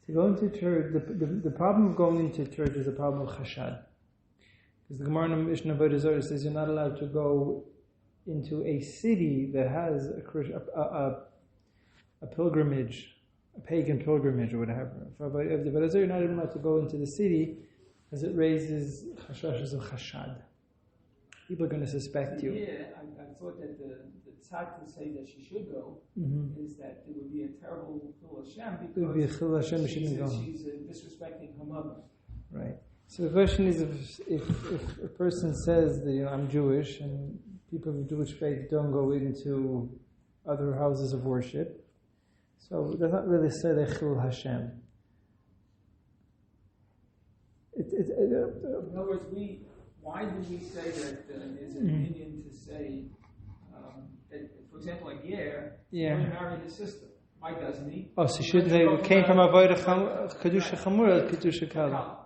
To go into church, the problem of going into church is a problem of chashad. Because the Gemara in Mishnah Avodah Zarah says you're not allowed to go into a city that has a pilgrimage, a pagan pilgrimage or whatever. For Avodah Zarah, you're not even allowed to go into the city as it raises chashashes of chashad. People are going to suspect you. Yeah, I thought that the tzad to say that she should go is that it would be a terrible chil Hashem because it would be a chil Hashem she's disrespecting her mother. Right. So the question is, if a person says that I'm Jewish and people of Jewish faith don't go into other houses of worship, so it does not really say the chil Hashem. In other words, why do we say that there's an opinion to say that, for example, like he married his sister. Why doesn't he? Oh, so should they came from avodah kedusha chamura, kedusha kala.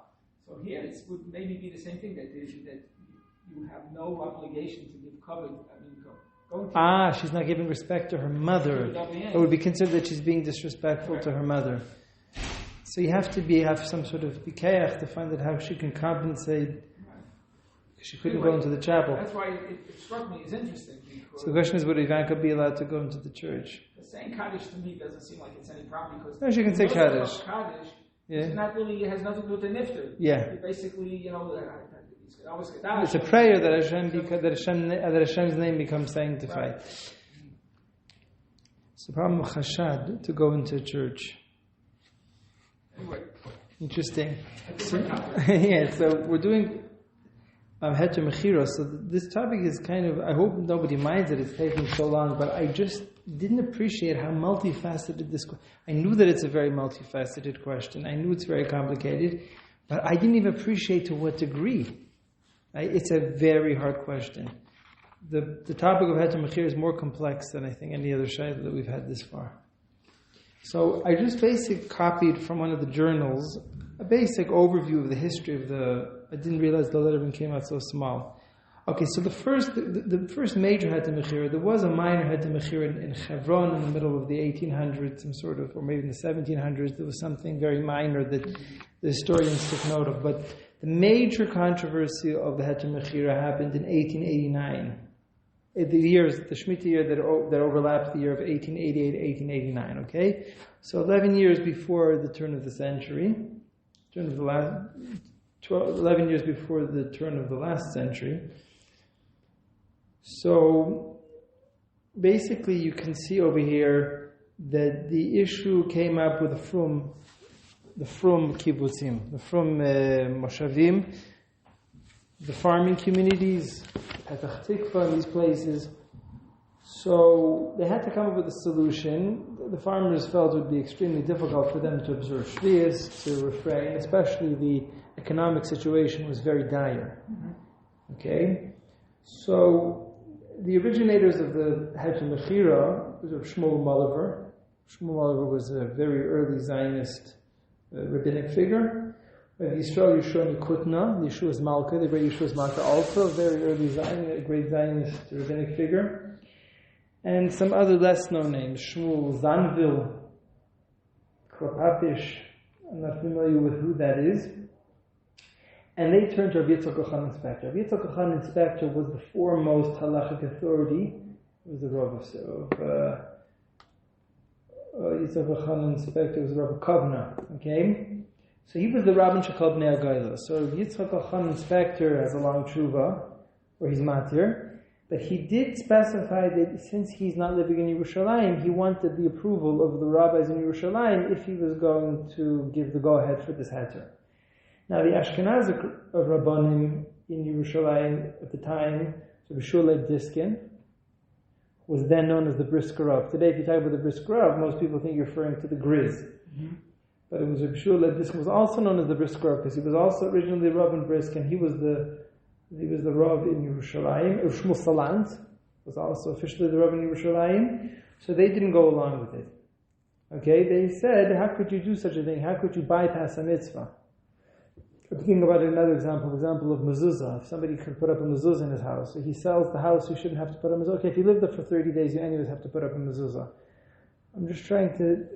So here it would maybe be the same thing that you have no obligation to give cover. She's not giving respect to her mother. It would be considered that she's being disrespectful to her mother. So you have to have some sort of pikeach to find out how she can compensate. She couldn't go into the chapel. That's why it struck me as interesting. So the question is, would Ivanka be allowed to go into the church? Saying Kaddish to me doesn't seem like it's any problem because no, she can say Kaddish. It's not really, it has nothing to do with the nifter. Yeah. Basically, it's a prayer that Hashem's name becomes sanctified. Right. It's the problem of chashad to go into a church. Anyway. Interesting. So we're doing Heter Mechira. So this topic is kind of, I hope nobody minds that it's taking so long, but I just didn't appreciate how multifaceted this. I knew that it's a very multifaceted question. I knew it's very complicated, but I didn't even appreciate to what degree. It's a very hard question. The topic of Heter Mechira is more complex than I think any other shayla that we've had this far. So I just basically copied from one of the journals a basic overview of the history of I didn't realize the letterman came out so small. Okay, so the first major Heter Mechira, there was a minor Heter Mechira in Hebron in the middle of the 1800s, or maybe in the 1700s. There was something very minor that the historians took note of. But the major controversy of the Heter Mechira happened in 1889. The Shemitah year that overlaps the year of 1888-1889. Okay, so 11 years before the turn of the century, 11 years before the turn of the last century. So basically, you can see over here that the issue came up with the Frum kibbutzim, the Frum moshavim, the farming communities, Petach Tikva, these places. So they had to come up with a solution. The farmers felt it would be extremely difficult for them to observe Shvius, to refrain, especially the economic situation was very dire. Okay? So the originators of the Heter Mechira was Shmuel Moliver. Shmuel Moliver was a very early Zionist rabbinic figure. Yisrael Yeshua Nikutna, Yeshua's Malka, the great Yeshua's Malka, also a very early Zionist, a great Zionist rabbinic figure. And some other less known names, Shmuel Zanvil, Kropapish, I'm not familiar with who that is. And they turned to Rabbi Yitzchak Kochan Inspector. Rabbi Yitzchak Kochan Inspector was the foremost halachic authority. It was the Rabbi Yitzchak Kochan Inspector was Rabbi Kovna. Okay? So he was the Rabban Shekal Bnei Agayla. So Rabbi Yitzchak Kochan Inspector has a long tshuva, or he's matir. But he did specify that since he's not living in Yerushalayim, he wanted the approval of the rabbis in Yerushalayim if he was going to give the go-ahead for this heter. Now the Ashkenazic Rabbanim in Yerushalayim at the time, so B'Shul Leib Diskin, was then known as the Brisker Rav. Today, if you talk about the Brisker Rav, most people think you're referring to the Grizz. Mm-hmm. But it was B'Shul Leib Diskin, was also known as the Brisker Rav because he was also originally Rav in Brisk, and he was the Rav in Yerushalayim. Shmuel Salant was also officially the Rav in Yerushalayim. So they didn't go along with it. Okay, they said, how could you do such a thing? How could you bypass a mitzvah? Think about another example of mezuzah. If somebody could put up a mezuzah in his house, so he sells the house, he shouldn't have to put up a mezuzah. Okay, if you live there for 30 days, you anyways have to put up a mezuzah. I'm just trying to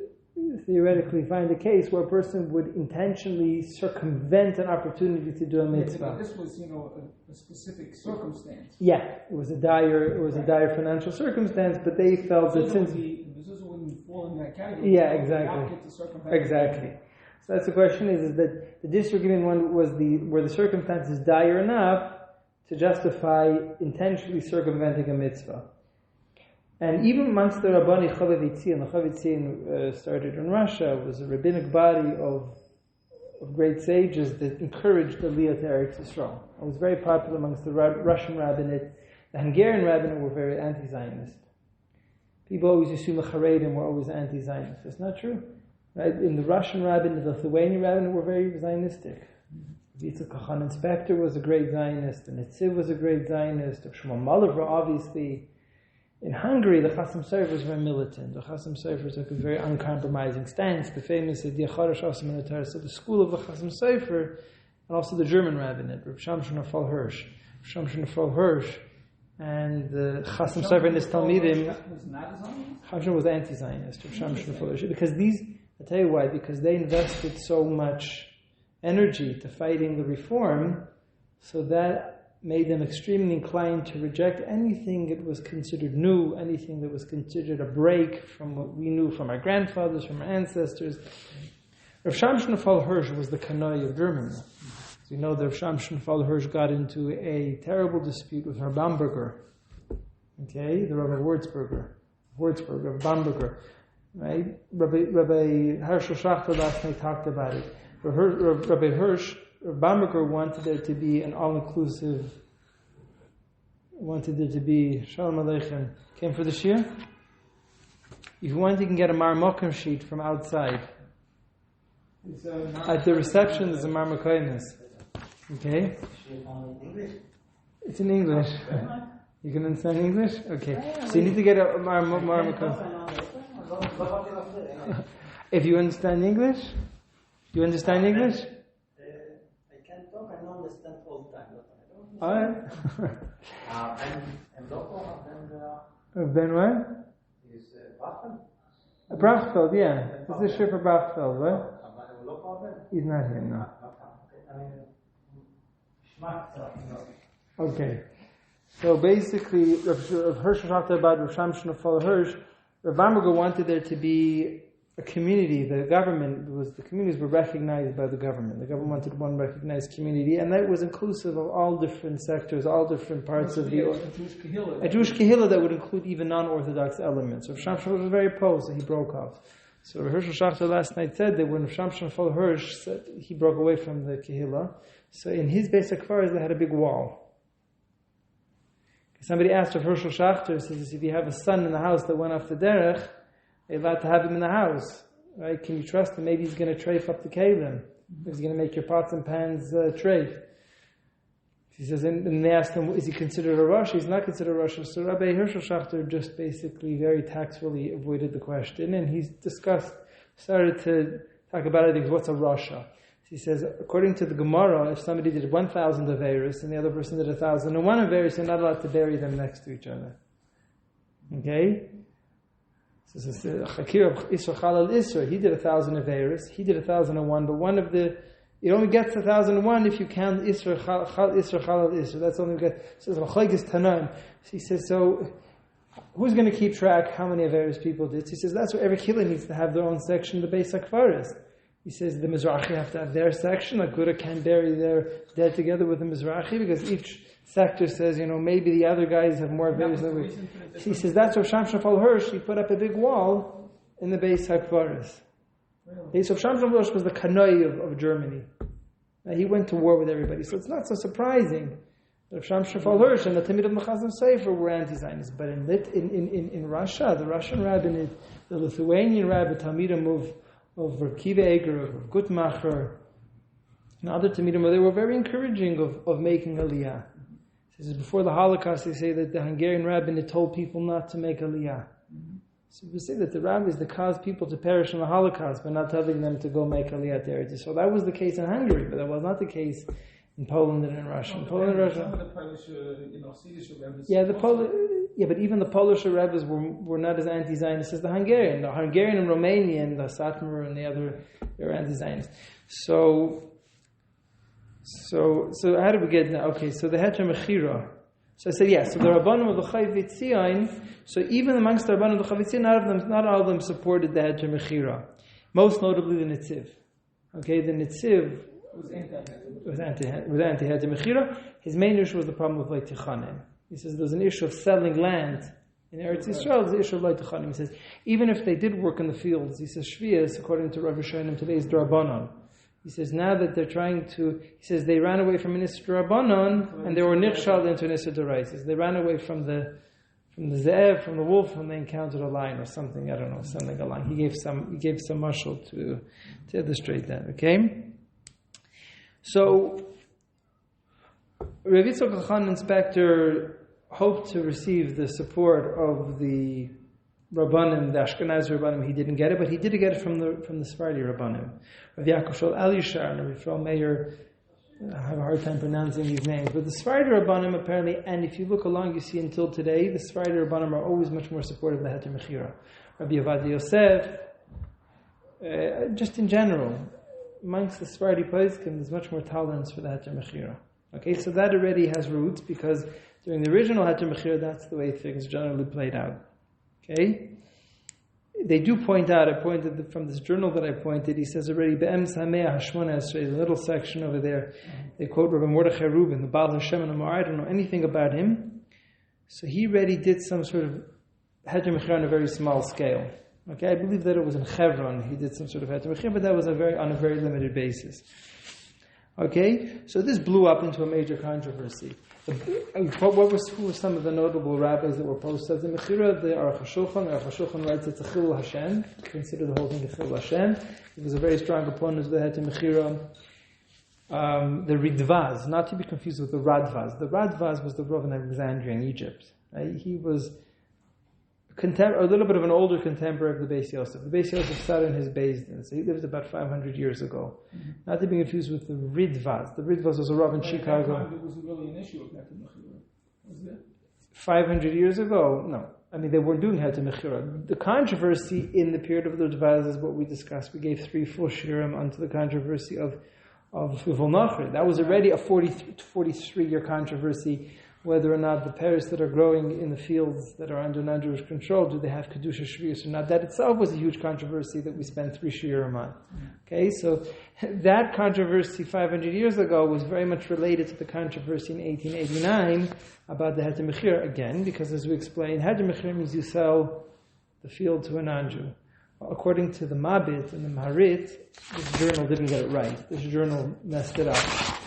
theoretically find a case where a person would intentionally circumvent an opportunity to do a mitzvah. This was, a specific circumstance. Yeah, it was a dire financial circumstance, but they felt that since the mezuzah wouldn't fall in that category. Yeah, exactly. So that's the question is that the disagreement one was were the circumstances dire enough to justify intentionally circumventing a mitzvah. And even amongst the Rabbani Chavitzin, the Chavitzin started in Russia, was a rabbinic body of great sages that encouraged the Aliyah to Eretz Yisrael. It was very popular amongst the Russian rabbinate. The Hungarian rabbinate were very anti-Zionist. People always assume the Haredim were always anti-Zionist. That's not true. Right? In the Russian rabbinate, the Lithuanian rabbinate were very Zionistic. Yitzhak Kachan Inspector was a great Zionist, and Netziv was a great Zionist, Shmuel Malevra, obviously. In Hungary, the Chasam Sofer was very militant. The Chasam Sofer took a very uncompromising stance. The famous Idea Chodesh Asim in the Torah. So the school of the Chasam Sofer, and also the German rabbinate, Rav Shamshon Afal Hirsch. Rav Shamshon Afal Hirsch, and the Chasam Sofer and his Talmidim. Shamshon was anti-Zionist. Rav Shamshon Afal Hirsch. Because I'll tell you why, because they invested so much energy to fighting the reform, so that made them extremely inclined to reject anything that was considered new, anything that was considered a break from what we knew from our grandfathers, from our ancestors. Rav Shamshon Afal Hirsch was the Kanoi of Germany. As you know, Rav Shamshon Afal Hirsch got into a terrible dispute with Rabbi Bamberger. Okay, the Rabbi Wurzburger, Bamberger. Right? Rabbi Hershel Schachter last night talked about it. Rabbi Hirsch, Bamberger wanted there to be an all-inclusive, wanted there to be, Shalom Aleichem, came for the Shiur? If you want, you can get a Marmokim sheet from outside. At the reception, there's a Marmokimus. Okay? It's in English. You can understand English? Okay. So you need to get a Marmokim. If you understand English? You understand English? I can talk, I don't understand all the time. Alright. And doctor, Ben what? is Bachfeld? Brachfeld, yeah. This is Shiur for Brachfeld, right? He's not here, no. Okay. So basically, Rav Hirsch talked about Rav Shamshon Afal Hirsch. Rav Bamberger wanted there to be a community. The communities were recognized by the government. The government wanted one recognized community, and that was inclusive of all different sectors, all different parts of the a Jewish kehillah that would include even non-Orthodox elements. Rav Shamshon was very opposed, so he broke off. So Rav Hershel Schachter last night said that when Rav Shamshon Afal Hirsch said he broke away from the kehillah, so in his basic akvaras they had a big wall. Somebody asked Rav Hershel Schachter, says, if you have a son in the house that went off the derech, you're allowed to have him in the house, right? Can you trust him? Maybe he's going to treif up the kalim. He's going to make your pots and pans treif. He says, and they asked him, is he considered a Rosh? He's not considered a Rosh. So Rabbi Hershel Schachter just basically very tactfully avoided the question, and he's started to talk about it. What's a Rasha? He says, according to the Gemara, if somebody did 1,000 Averis and the other person did 1,001 Averis, you're not allowed to bury them next to each other. Okay? So it says, Chakir Isra Chalal Isra, he did 1,000 Averis, he did 1,001, but one of the, it only gets 1,001 if you count Isra Chalal Isra. That's only get. It says, L'chayg Tanan. He says, so who's going to keep track how many Averis people did? He says, that's where every kehillah needs to have their own section, the Beis HaKfaris. He says the Mizrahi have to have their section. A Gura can't bury their dead together with the Mizrahi because each sector says, maybe the other guys have more Averis than we. He says that's where Shamshon Afal Hirsch, he put up a big wall in the Beis HaKfaris. Really? So Shamshon Afal Hirsch was the Kanoi of Germany. Now, he went to war with everybody, so it's not so surprising that Shamshon Afal Hirsch and the Talmidim of Chasam Sofer were anti-Zionists. But in Russia, the Russian rabbinate, the Lithuanian rabbinate, Talmidim of Rav Kiva Eger, of Gutmacher, and other Talmidim, they were very encouraging of making Aliyah. This is before the Holocaust. They say that the Hungarian rabbinate told people not to make Aliyah. So we say that the rabbis that caused people to perish in the Holocaust by not telling them to go make Aliyah to Eretz Yisrael. That was the case in Hungary, but that was not the case in Poland and in Russia. In Poland and Russia. Some of the Polish, Swedish but even the Polish Rebbe's were not as anti-Zionist as the Hungarian. The Hungarian and Romanian, the Satmar and the other, they were anti-Zionist. So how do we get now? Okay, so the Heter Mechira. So I said, yes, so the Rabbanim of the Chayvitzion, so even amongst the Rabbanim of the Chayvitzion, not all of them supported the Heter Mechira. Most notably the Nitziv. Okay, the Nitziv was anti-Heter Mechira. His main issue was the problem of Leit Tichanim. He says there's an issue of selling land in Eretz Yisrael, there's the issue of Leit Tichanim. He says, even if they did work in the fields, he says, Shvias, according to Rav Shonim, today's D'Rabbanan. He says, now that they're trying to, he says, they ran away from Minister D'Rabbanan, and they were nichshal into Minister D'Orais. He says, they ran away from the Ze'ev, from the wolf, and they encountered a lion or something, I don't know, something like a lion. He gave some mashal to illustrate that, okay? So, Rav Yitzchak Khan Inspector hoped to receive the support of the Rabbanim, the Ashkenazi Rabbanim. He didn't get it, but he did get it from the Sephardi Rabbanim. Rav Yaakov Shol Elishar and Rav Yisrael Meir, I have a hard time pronouncing these names, but the Sephardi Rabbanim apparently, and if you look along, you see until today, the Sephardi Rabbanim are always much more supportive of the Heter Mechira. Rabbi Avad Yosef, just in general, amongst the Sephardi poskim, there's much more tolerance for the Heter Mechira. Okay, so that already has roots, because during the original Heter Mechira, that's the way things generally played out. Okay? They do point out, I pointed from this journal that I pointed, he says already, Be'em Sameh Hashmona Esrei, the little section over there, they quote Rabbi Mordechai Rubin, the Baal Hashem and Amar, I don't know anything about him. So he already did some sort of Heter Mechira on a very small scale. Okay, I believe that it was in Chevron, he did some sort of Heter Mechira, but that was on a very limited basis. Okay, so this blew up into a major controversy. Who were some of the notable rabbis that were opposed to the Mechira? The Aruch HaShulchan. The Aruch HaShulchan writes it's a Chilul Hashem. Consider the whole thing a Chilul Hashem. He was a very strong opponent of the Heter Mechira. The Ridvaz, not to be confused with the Radvaz. The Radvaz was the Rav in Alexandria in Egypt. He was a little bit of an older contemporary of the Beis Yosef. The Beis Yosef started in his Beis Din, so he lived about 500 years ago. Mm-hmm. Not to be confused with the Ridvaz. The Ridvaz was a Rav in Chicago. There wasn't really an issue of Heter Mechira, was there? 500 years ago? No. I mean, they weren't doing Heter Mechira. The controversy in the period of the Ridvaz is what we discussed. We gave 3 full shiurim onto the controversy of Volnachri. That was already a 43-year controversy, whether or not the pears that are growing in the fields that are under non-Jewish control, do they have Kedusha Shvius or not? That itself was a huge controversy that we spent 3 shiurim on. Okay, so that controversy 500 years ago was very much related to the controversy in 1889 about the Heter Mechira again, because as we explained, Heter Mechira means you sell the field to a non-Jew. According to the Mabit and the Maharit, this journal didn't get it right. This journal messed it up.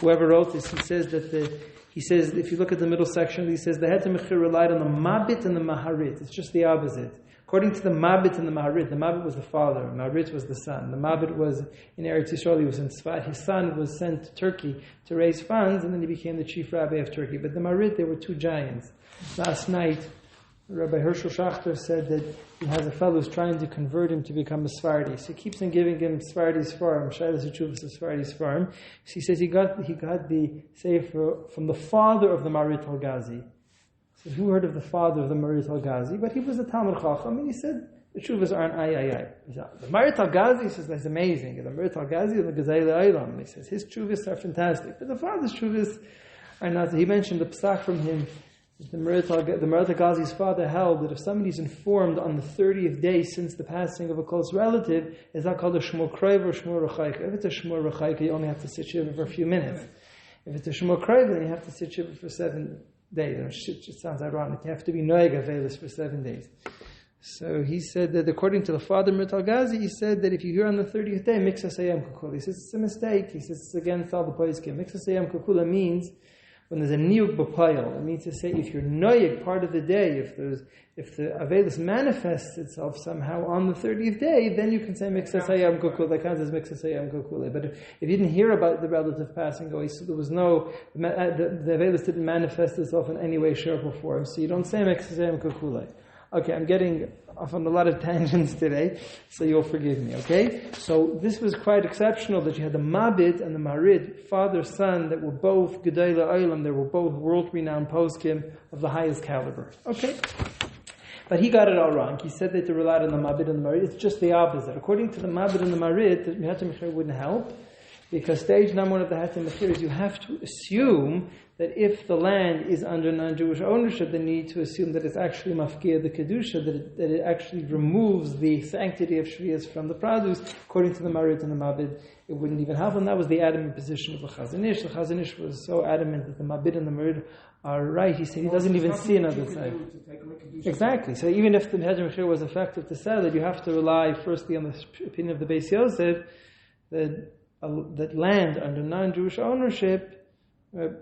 Whoever wrote this, he says, if you look at the middle section, he says the Heter Mechira relied on the Mabit and the Maharit. It's just the opposite. According to the Mabit and the Mabit was the father, Maharit was the son. The Mabit was in Eretz Yisrael, he was in Tzfat. His son was sent to Turkey to raise funds, and then he became the chief rabbi of Turkey. But the Maharit, they were 2 giants. Last night, Rabbi Hershel Schachter said that he has a fellow who's trying to convert him to become a Sephardi. So he keeps on giving him Sephardi's farm, Shailas Yechuvas Sephardi's farm. So he says he got the sefer from the father of the Marit al-Ghazi. So who heard of the father of the Marit al-Ghazi? But he was a Talmud Chacham, and he said the Yechuvas aren't ay. The Marit al-Ghazi, he says, that's amazing. The Marit al-Ghazi and the Gazayla Eilam. He says his Yechuvas are fantastic, but the father's Yechuvas are not. He mentioned the Pesach from him. The Marit al-Ghazi's father held that if somebody's informed on the 30th day since the passing of a close relative, is that called a Shmur Krayv or Shmur Rechaika? If it's a Shmur Rechaika, you only have to sit shiva for a few minutes. If it's a Shmur Krayv, then you have to sit shiva for 7 days. It sounds ironic. You have to be Noeg Avelis for 7 days. So he said that according to the father Marit al-Ghazi, he said that if you hear on the 30th day, Miksa Sayam Kukula. He says it's a mistake. He says it's against all the poskim. Miksa Sayam Kukula means when there's a niyuk b'payil, it means to say if you're noyik part of the day, if the avelus manifests itself somehow on the 30th day, then you can say miksa sayam kukul. That counts as miksa sayam kukul. But if you didn't hear about the relative passing away, so there was no the avelus didn't manifest itself in any way, shape, or form, so you don't say miksa sayam kukul. Okay, I'm getting off on a lot of tangents today, so you'll forgive me, okay? So this was quite exceptional that you had the Mabit and the Marid, father, son, that were both Gedei La'olam, they were both world-renowned poskim of the highest caliber. Okay? But he got it all wrong. He said that they relied on the Mabit and the Marid. It's just the opposite. According to the Mabit and the Marid, the Heter Mechira wouldn't help, because stage number one of the Heter Mechira is you have to assume that if the land is under non-Jewish ownership, then you need to assume that it's actually mafkia the kedusha, that it actually removes the sanctity of shvius from the produce. According to the Marit and the Mabid, it wouldn't even help, and that was the adamant position of the Chazon Ish. The Chazon Ish was so adamant that the Mabid and the Marid are right. He said he doesn't even see another side. Exactly. So even if the Heter Mechira was effective to sell it, you have to rely firstly on the opinion of the Beis Yosef that land under non-Jewish ownership,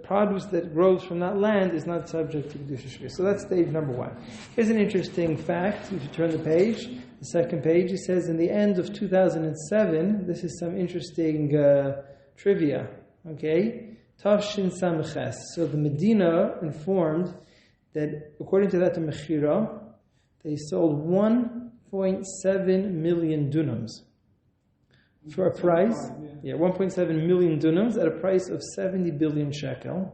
produce that grows from that land is not subject to Kedusha Shvius. So that's stage number one. Here's an interesting fact. If you turn the page, the second page, it says in the end of 2007, this is some interesting trivia. Okay? Tafshin Samches. So the Medina informed that according to that Mechira, they sold 1.7 million dunams. For a price, 1.7 million dunams at a price of 70 billion shekel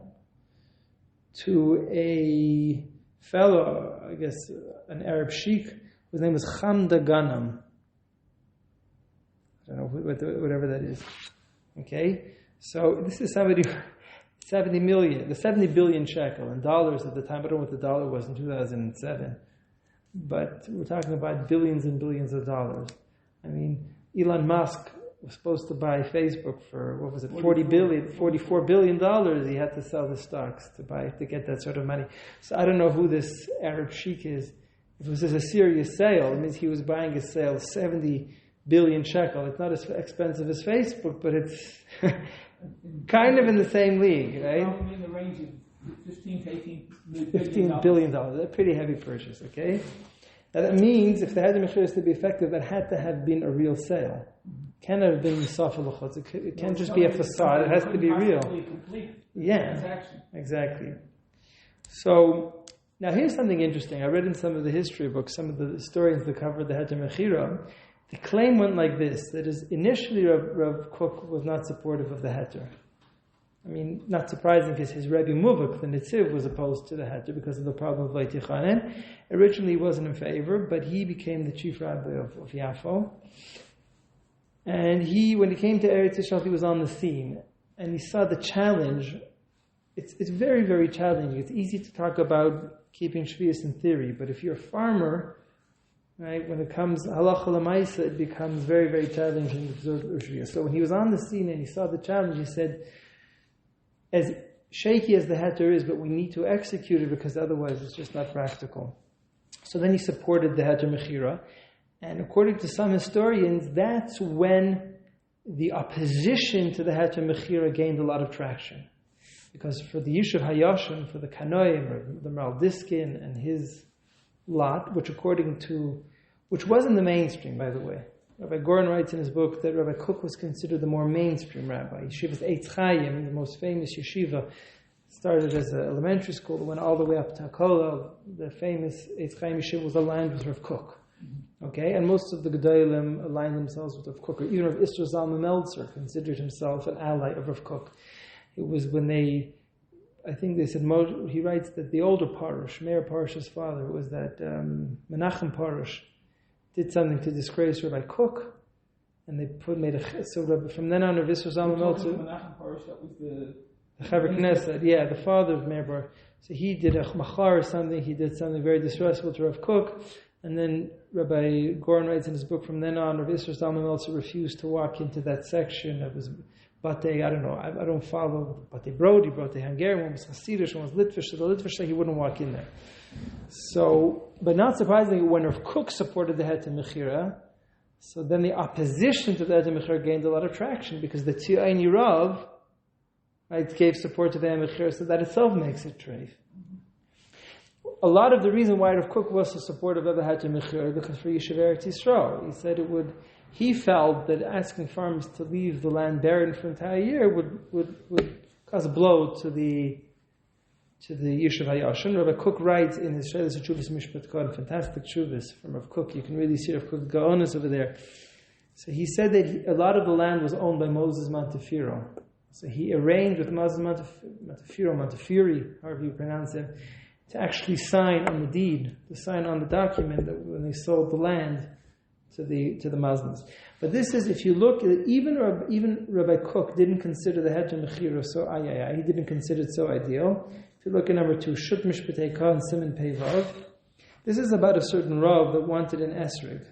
to a fellow, I guess, an Arab sheikh, whose name was Hamda Ghanam. I don't know, whatever that is. Okay? So this is somebody, 70 billion shekel in dollars at the time. I don't know what the dollar was in 2007. But we're talking about billions and billions of dollars. I mean, Elon Musk was supposed to buy Facebook for, $44 billion. He had to sell the stocks to get that sort of money. So I don't know who this Arab sheikh is. If it was a serious sale, it means he was buying a sale of 70 billion shekel. It's not as expensive as Facebook, but it's kind of in the same league, right? Probably in the range of 15 to 18 $15 billion. That's a pretty heavy purchase, okay? Now that means if the Heter Mechira is to be effective, it had to have been a real sale. It can't have been Musaf al-Chutz. It can't just be a facade. It has to be real. Yeah, exactly. So, now here's something interesting. I read in some of the history books, some of the historians that covered the Heter Mechira, the claim went like this, that is, initially Rav Kook was not supportive of the Heter. I mean, not surprising because his Rabbi Muvak, the Nitziv, was opposed to the Heter because of the problem of Leitichanen. Originally he wasn't in favor, but he became the chief rabbi of Yafo. And when he came to Eretz Yisrael, he was on the scene. And he saw the challenge. It's very, very challenging. It's easy to talk about keeping Shvius in theory, but if you're a farmer, right, when it comes halacha l'maisa, it becomes very, very challenging to observe Shvius. So when he was on the scene and he saw the challenge, he said, as shaky as the Heter is, but we need to execute it because otherwise it's just not practical. So then he supported the Heter Mechira. And according to some historians, that's when the opposition to the Heter Mechira gained a lot of traction. Because for the Yishuv Hayashim, for the Kanoim, the Maral Diskin and his lot, which wasn't the mainstream, by the way. Rabbi Goren writes in his book that Rabbi Kook was considered the more mainstream rabbi. Yeshiva's Eitz Chaim, the most famous yeshiva, started as an elementary school, went all the way up to Hakola. The famous Eitz Chaim yeshiva was aligned with Rav Kook. Okay, and most of the Gedolim aligned themselves with Rav Kook. Or even Rav Isser Zalman Meltzer considered himself an ally of Rav Kook. It was when I think they said, he writes that the older Parush, Meir Parush's father, was that Menachem Parush, did something to disgrace Rabbi Kook, and they from then on, Rav Isser Zalman Meltzer, Menachem Parush, that was the Chaver Knesset, the father of Meir Bar. So he did a machar or something. He did something very disrespectful to Rav Kook, and then Rabbi Goren writes in his book, from then on, Rav Isser Zalman Meltzer refused to walk into that section. It was Batei, I don't know, I don't follow Batei Brody, Batei Hungarian, one was Hasidish, one was Litvish, so the Litvish said he wouldn't walk in there. So, but not surprisingly, when Rav Kook supported the Heter Mechira, so then the opposition to the Heter Mechira gained a lot of traction, because the Tzioini Rav, right, gave support to the Heter Mechira, so that itself makes it treif. A lot of the reason why Rav Kook was so supportive of the Heter Mechira, because for Yeshiva Eretz Yisrael, he said he felt that asking farmers to leave the land barren for an entire year would cause a blow to the to the Yishuv Hayashin. Rabbi Kook writes in his Sheilas Chuvas Mishpat Kod, fantastic Chuvas from Rav Kook. You can really see Rav Kook Gaonis over there. So he said that a lot of the land was owned by Moses Montefiore. So he arranged with Moses Montefiore, however you pronounce it, to actually sign on the deed, to sign on the document that when they sold the land to the Muslims. But this is, if you look, even Rabbi Kook didn't consider the Heter Mechira so he didn't consider it so ideal. If you look at number 2, Shut Mishpatei Kah and Siman Pei Vav, this is about a certain Rav that wanted an esrig.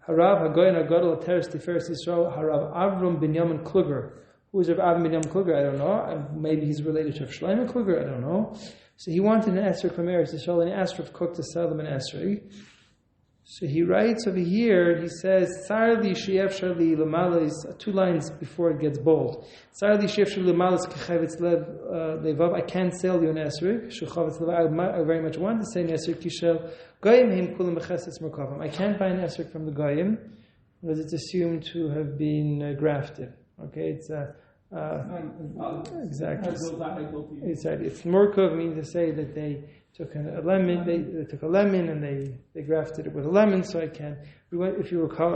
Harav Hagoyin Hagadol Teres Tiferes Yisrael Harav Avram Binyamin Kluger. Who is Rav Avram Binyamin Kluger? I don't know. Maybe he's related to Rav Shlomo Kluger. I don't know. So he wanted an esrig from Eretz Yisrael, and he asked Rav Kook to sell them an esrig. So he writes over here, he says, Sarli Sheyefshar li Lamalis, 2 lines before it gets bold. Sarli Sheyefshar li Lamalis Kechavetz Levav, I can't sell you an esrig. Shechavetz Levav, I very much want to say an esrig, Kishel Goyim Him Kulim Bechesetz Merkavim. I can't buy an esrig from the Goyim, because it's assumed to have been grafted. Okay, it's exactly. It's Murkov, meaning to say that they took a lemon, they took a lemon and they grafted it with a lemon. So I can, if you recall,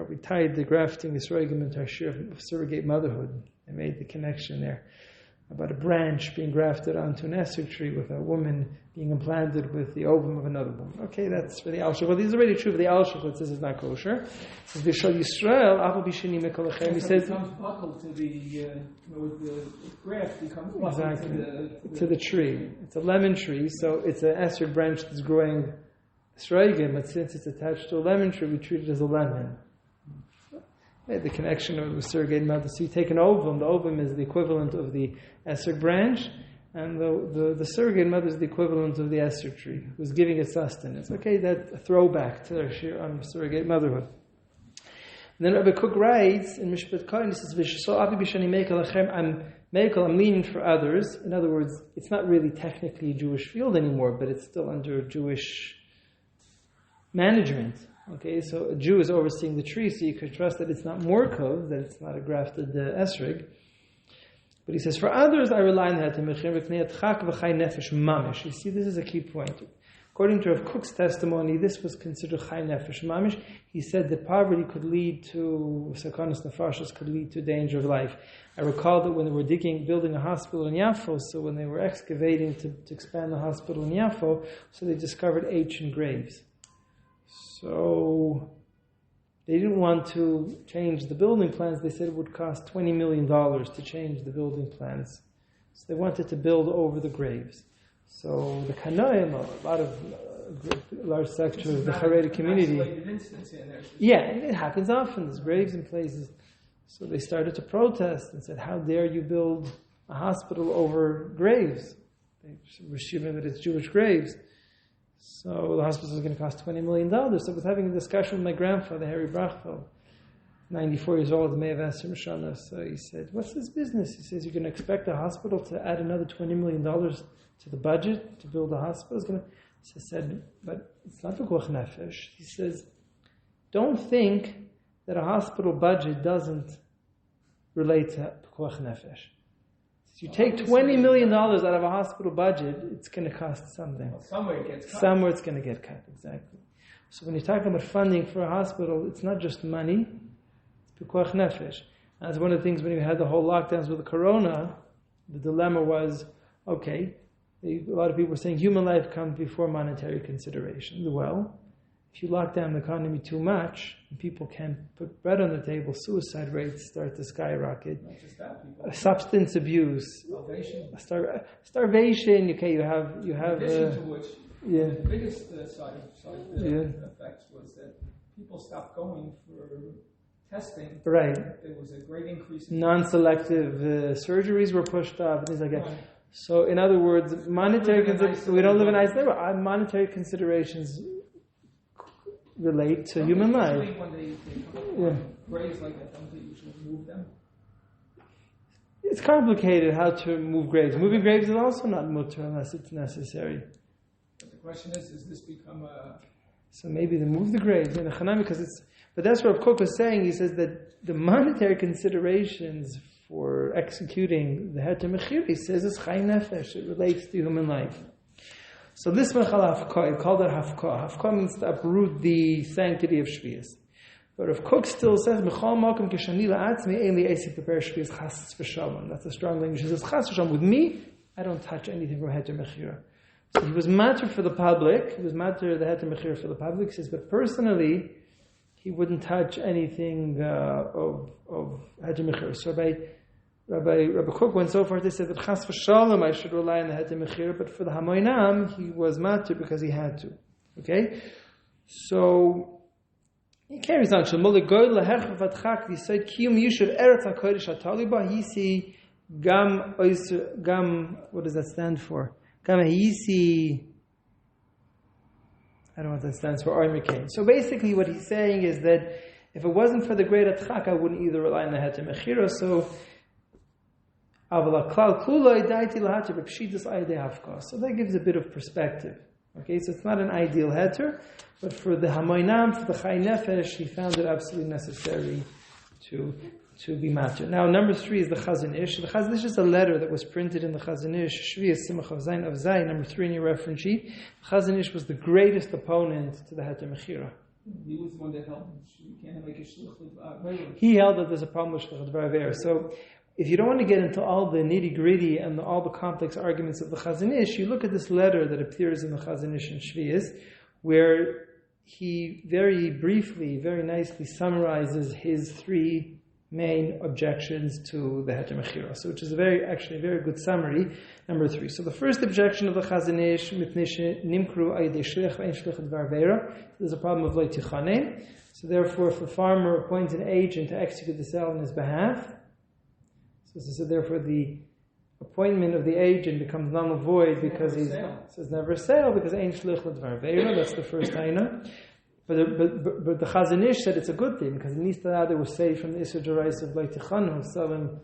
we tied the grafting, the surrogate into our Shiur of surrogate motherhood. I made the connection there about a branch being grafted onto an esrog tree with a woman being implanted with the ovum of another woman. Okay, that's for the Al Shachot. This is already true for the Al Shachot. This is not kosher. It says V'shal Yisrael Aval B'shini Mekol Lechem. He says becomes buckled to the graft becomes exactly to the tree. It's a lemon tree, so it's an esrog branch that's growing sroigim, but since it's attached to a lemon tree, we treat it as a lemon. The connection of the surrogate mother. So you take an ovum. The ovum is the equivalent of the esrog branch, and the surrogate mother is the equivalent of the esrog tree, who's giving it sustenance. Okay, that a throwback to their Shiur on surrogate motherhood. And then Rabbi Kook writes in Mishpat Kah, he says, I'm leaning for others. In other words, it's not really technically a Jewish field anymore, but it's still under Jewish management. Okay, so a Jew is overseeing the tree, so you could trust that it's not morkov, that it's not a grafted esrog. But he says, for others, I rely on the Heter Mechira. You see, this is a key point. According to Rav Kook's testimony, this was considered chai nefesh mamish. He said that poverty could lead to sakanas nefashos, could lead to danger of life. I recall that when they were building a hospital in Yafo, so when they were excavating to expand the hospital in Yafo, so they discovered ancient graves. So they didn't want to change the building plans. They said it would cost $20 million to change the building plans. So they wanted to build over the graves. So the Kanoim, a large sector of the Haredi community. Yeah, it happens often. There's graves in places. So they started to protest and said, how dare you build a hospital over graves? They were assuming that it's Jewish graves. So the hospital is going to cost $20 million. So I was having a discussion with my grandfather, Harry Brachfeld, 94 years old, may have asked him, so he said, what's this business? He says, you're going to expect a hospital to add another $20 million to the budget to build a hospital? So I said, but it's not pikuach nefesh. He says, don't think that a hospital budget doesn't relate to pikuach nefesh. You take $20 million out of a hospital budget, it's going to cost something. Well, somewhere it gets cut. Somewhere it's going to get cut, exactly. So when you're talking about funding for a hospital, it's not just money, it's pikuach nefesh. And that's one of the things when you had the whole lockdowns with the corona, the dilemma was, okay, a lot of people were saying human life comes before monetary considerations. Well, if you lock down the economy too much, and people can't put bread on the table, suicide rates start to skyrocket. Not just that, people. Substance abuse, starvation. Okay, you have. In addition to which, the biggest side effects was that people stopped going for testing. Right. There was a great increase in non-selective surgeries were pushed up and things like that. Right. So, in other words, we don't live in nice neighborhood. Monetary considerations relate to human life. When they come up graves like that, don't they usually move them? It's complicated how to move graves. Moving graves is also not mutter unless it's necessary. But the question is, does this become a... So maybe they move the graves in a chanami because it's... But that's what Rav Kook was saying. He says that the monetary considerations for executing the Heter Mechira, he says it's Chai Nefesh, it relates to human life. So this Mechal Hafka, he called it Hafka. Hafka means to uproot the sanctity of Shvius. But if Kook still says, Mechal Malkum Keshani La'atzmi, Ein Li Eisi Prepare Shvius Chas V'Shalom. That's a strong language. He says, Chas V'Shalom, with me, I don't touch anything from Heter Mechira. So he was matter for the public, he was matter the Heter Mechira for the public, he says, but personally, he wouldn't touch anything of Heter Mechira. So Rabbi Kook went so far to say that Chas V'Shalom I should rely on the Heter Mechira, but for the Hamoinam he was matter because he had to. Okay, so he carries on. Shemol Goy LaHech V'Vatchak. He said Kiyum Yishuv Eretz HaKodesh HaTaliba. Yisi Gam. What does that stand for? Gam Yisi. I don't know what that stands for. Oimikain. So basically, what he's saying is that if it wasn't for the great Atchak, I wouldn't either rely on the Heter Mechira. So So that gives a bit of perspective. Okay, so it's not an ideal heter, but for the Hamoinam, for the Chai Nefesh, he found it absolutely necessary to be matter. Now, number 3 is the Chazon Ish. The Chazon Ish is a letter that was printed in the Chazon Ish, Shvius Simach of Zayin, number 3 in your reference sheet. The Chazon Ish was the greatest opponent to the Heter Mechira. He was the one that held you can't make a shluch. He held that there's a problem with shluch d'var. So, if you don't want to get into all the nitty-gritty and all the complex arguments of the Chazon Ish, you look at this letter that appears in the Chazon Ish in Shvius, where he very briefly, very nicely summarizes his 3 main objections to the Heter Mechira. So, which is a very good summary. Number 3. So, the first objection of the Chazon Ish, nimkru ayidei shliach ve'ein shliach d'var ve'era. There's a problem of lo tichanein. So, therefore, if a farmer appoints an agent to execute the sale on his behalf, so therefore the appointment of the agent becomes null and void because he says never sale because ein shlich l'dvar ve'era. That's the first taina. But the Chazon Ish said it's a good thing because Nistadade was saved from the Isser D'Oraisa of Leitichanu, selling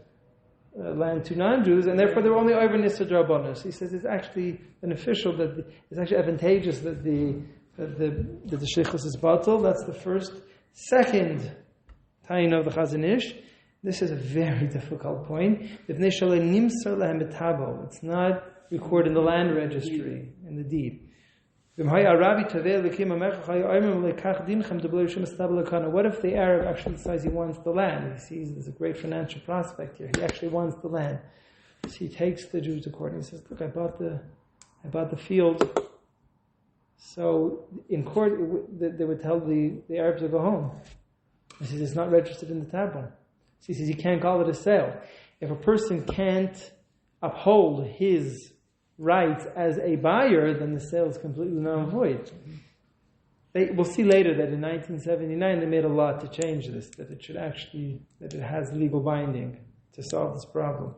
land to non-Jews, and therefore they were only over Nisser D'Rabbanan. He says it's actually beneficial it's actually advantageous that the shlichus is batal. That's the first. Second taina of the Chazon Ish. This is a very difficult point. It's not recorded in the land registry, in the deed. What if the Arab actually decides he wants the land? He sees there's a great financial prospect here. He actually wants the land. So he takes the Jews to court and he says, look, I bought the field. So in court, they would tell the Arabs to go home. He says, it's not registered in the tablet. So he says you can't call it a sale. If a person can't uphold his rights as a buyer, then the sale is completely null and void. We'll see later that in 1979 they made a law to change this, that it has legal binding to solve this problem.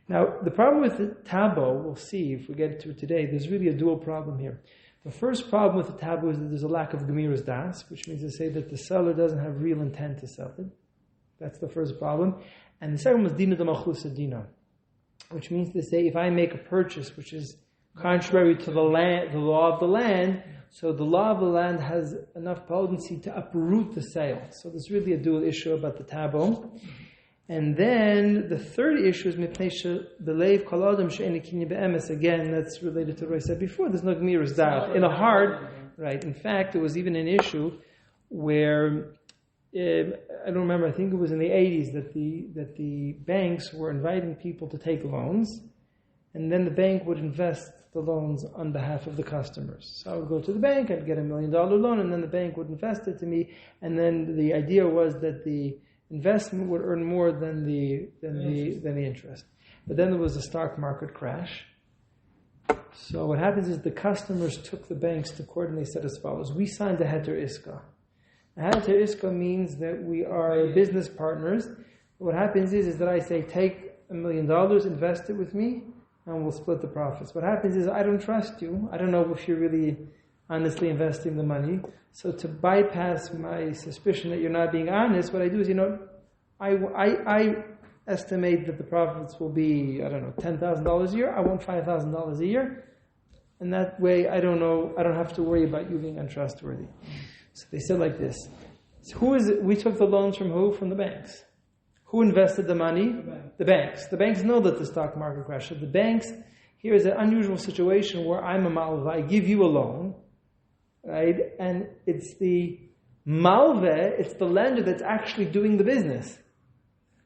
Now, the problem with the tabo, we'll see if we get to it today, there's really a dual problem here. The first problem with the tabo is that there's a lack of gemiras das, which means to say that the seller doesn't have real intent to sell it. That's the first problem. And the second was dina de malchusa dina, which means to say if I make a purchase which is contrary to the law of the land, so the law of the land has enough potency to uproot the sale. So there's really a dual issue about the tabo. And then the third issue is belev kol adam she'en kinyan be'emes. Again, that's related to what I said before. There's no gemiras das in the heart, right? In fact, there was even an issue where I don't remember. I think it was in the 80s that the banks were inviting people to take loans, and then the bank would invest the loans on behalf of the customers. So I would go to the bank, I'd get $1 million loan, and then the bank would invest it to me. And then the idea was that the investment would earn more than the interest. But then there was a stock market crash. So what happens is the customers took the banks to court and they said as follows: we signed a Heter Iska. A Heter Iska means that we are business partners. What happens is that I say, take $1 million, invest it with me, and we'll split the profits. What happens is I don't trust you. I don't know if you're really honestly investing the money. So to bypass my suspicion that you're not being honest, what I do is, I estimate that the profits will be, $10,000 a year. I want $5,000 a year. And that way I don't have to worry about you being untrustworthy. So they said like this. So who is it? We took the loans from who? From the banks. Who invested the money? The banks. The banks know that the stock market crashed. The banks, here is an unusual situation where I'm a malva, I give you a loan, right? And it's the malve, it's the lender that's actually doing the business.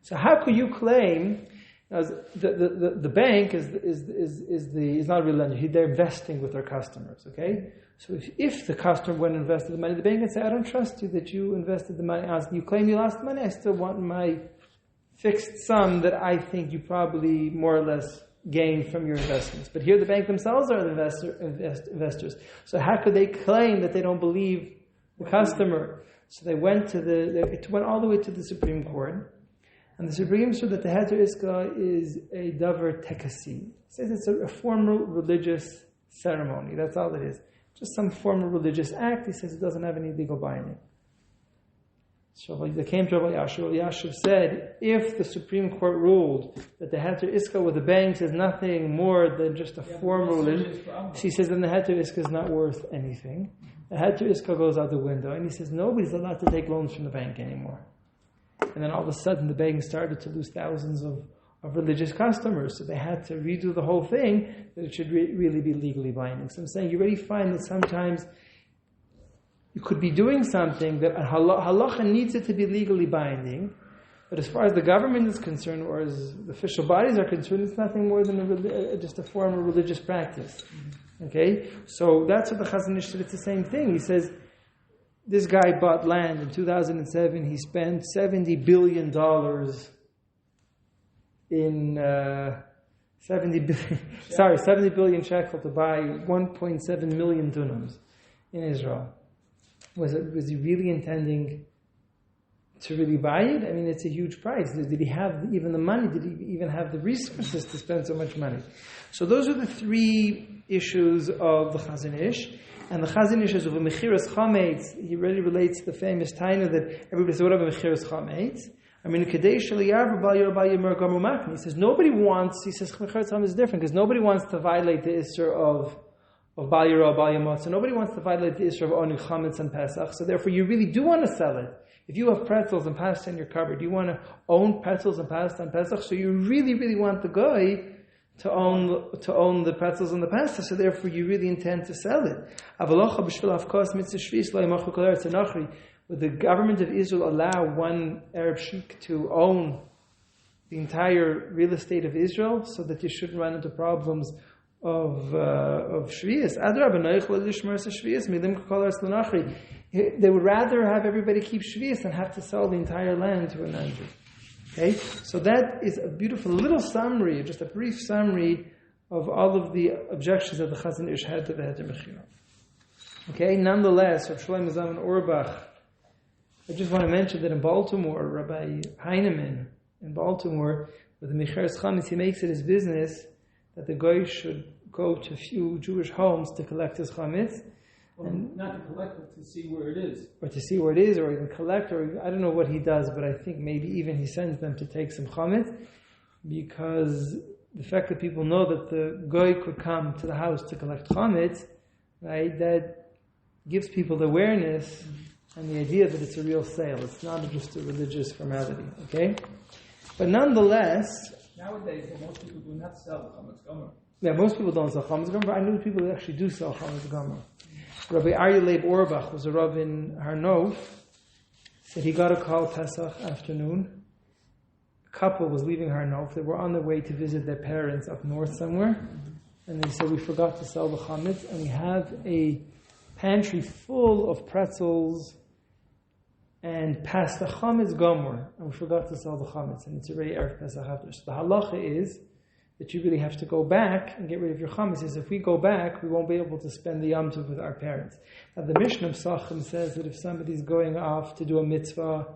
So how could you claim the bank is not a real lender? They're investing with their customers, okay? So if the customer went and invested the money, the bank can say, I don't trust you that you invested the money. You claim you lost the money, I still want my fixed sum that I think you probably more or less gained from your investments. But here the bank themselves are the investors. So how could they claim that they don't believe the customer? So they went it went all the way to the Supreme Court. And the Supreme said that the Heter Iska is a davar tekasi. It says it's a formal religious ceremony. That's all it is. Just some formal religious act. He says it doesn't have any legal binding. So they came to Rabbi Ashi. Rabbi Ashi said, if the Supreme Court ruled that the Heter Iska with the banks is nothing more than just a formal religion, he says then the Heter Iska is not worth anything. The Heter Iska goes out the window, and he says nobody's allowed to take loans from the bank anymore. And then all of a sudden the bank started to lose thousands of religious customers, so they had to redo the whole thing, that it should really be legally binding. So I'm saying you already find that sometimes you could be doing something that halacha needs it to be legally binding, but as far as the government is concerned, or as the official bodies are concerned, it's nothing more than just a form of religious practice. Okay? So that's what the Chazon Ish said. It's the same thing. He says, this guy bought land in 2007. He spent $70 billion in 70 billion shekel to buy 1.7 million dunams in Israel. Was he really intending to really buy it? I mean, it's a huge price. Did he have even the money? Did he even have the resources to spend so much money? So those are the three issues of the Chazon Ish. And the Chazon Ish is of a Mechiras Chametz. He really relates to the famous taina that everybody says, what about Mechiras Chametz? I mean, he says, nobody wants, he says, Mechiras Chametz is different, because nobody wants to violate the Isser of Bal Yirah, Bal Yamot. So nobody wants to violate the Isser of Onu Chametz and Pesach. So therefore, you really do want to sell it. If you have pretzels and pasta in your cupboard, you want to own pretzels and pasta and Pesach. So you really want the guy to own the pretzels and the pasta, so therefore you really intend to sell it. Would the government of Israel allow one Arab sheikh to own the entire real estate of Israel so that you shouldn't run into problems of shvius? They would rather have everybody keep shvius than have to sell the entire land to a non-Jew. Okay, so that is a beautiful little summary, just a brief summary of all of the objections that the Chazon Ish had to the Heter Mechira. Okay, nonetheless, Rav Shlomo Zalman Auerbach, I just want to mention that in Baltimore, Rabbi Heinemann in Baltimore, with the Mechiras Chametz, he makes it his business that the guy should go to a few Jewish homes to collect his chametz. And not to collect, but to see where it is. Or to see where it is, or even collect, or I don't know what he does, but I think maybe even he sends them to take some chametz, because the fact that people know that the goy could come to the house to collect chametz, right, that gives people the awareness and the idea that it's a real sale. It's not just a religious formality, okay? But nonetheless... Nowadays, most people do not sell chametz gomer. Yeah, most people don't sell chametz gomer, but I know people that actually do sell chametz gomer. Rabbi Aryeh Leib Auerbach was a Rav in Har Nof. Said he got a call Pesach afternoon. A couple was leaving Har Nof. They were on their way to visit their parents up north somewhere. And they said, we forgot to sell the chametz, and we have a pantry full of pretzels and pasta chametz gomer, and we forgot to sell the chametz, and it's already Erev Pesach after. So the halacha is that you really have to go back and get rid of your chametz. Is if we go back, we won't be able to spend the Yom Tov with our parents. Now the Mishnah Pesachim says that if somebody's going off to do a mitzvah,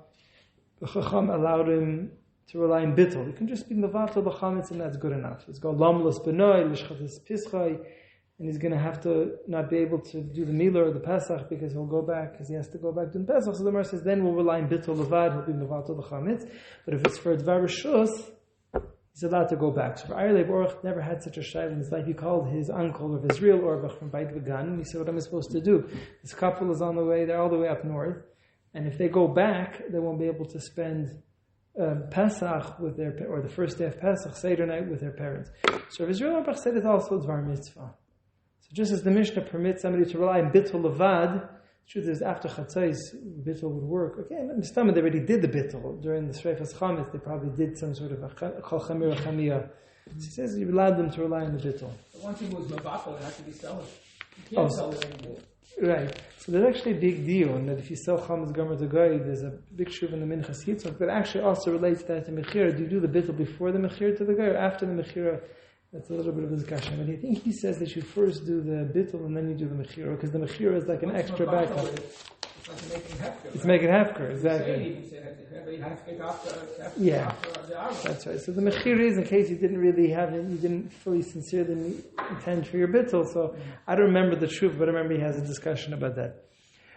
the Chacham allowed him to rely on bittul. You can just be mevatel the chametz, and that's good enough. It's called lamlas benoy lishchatas pischai, and he's going to have to not be able to do the milah or the Pesach because he'll go back, because he has to go back to the Pesach. So the Gemara says then we'll rely on bittul levad. He'll be mevatel the chametz. But if it's for dvar rishus, he's allowed to go back. So Aryeh Leib Auerbach never had such a shayla in his life. He called his uncle of his real Auerbach from Beit Vegan, and he said, what am I supposed to do? This couple is on the way, they're all the way up north, and if they go back, they won't be able to spend Pesach with or the first day of Pesach, Seder night with their parents. So Rav Yisrael Auerbach said it's also Dvar Mitzvah. So just as the Mishnah permits somebody to rely on Bittul Levad, the truth is after Chatzos, Bittul would work. Okay, in the stomach they already did the Bittul. During the Shreifas Chametz, they probably did some sort of a Chol Chamir Chamiyah. So he says you allowed them to rely on the Bittul. But once he was Mabafel, it had to be selling. You can't sell it anymore. Right. So there's actually a big deal, and that if you sell Chametz Gomer to Goy, there's a big shuv in the Minchas Yitzchak that actually also relates to that to Mechira. Do you do the Bittul before the Mechira to the Goy or after the Mechira? That's a little bit of a discussion. But I think he says that you first do the Bittul and then you do the Mechira, because the Mechira is like an extra backup. It's like making hefker. It's making hefker, exactly. Yeah, that's right. So the Mechira is in case you didn't fully sincerely intend for your Bittul. So I don't remember the truth, but I remember he has a discussion about that.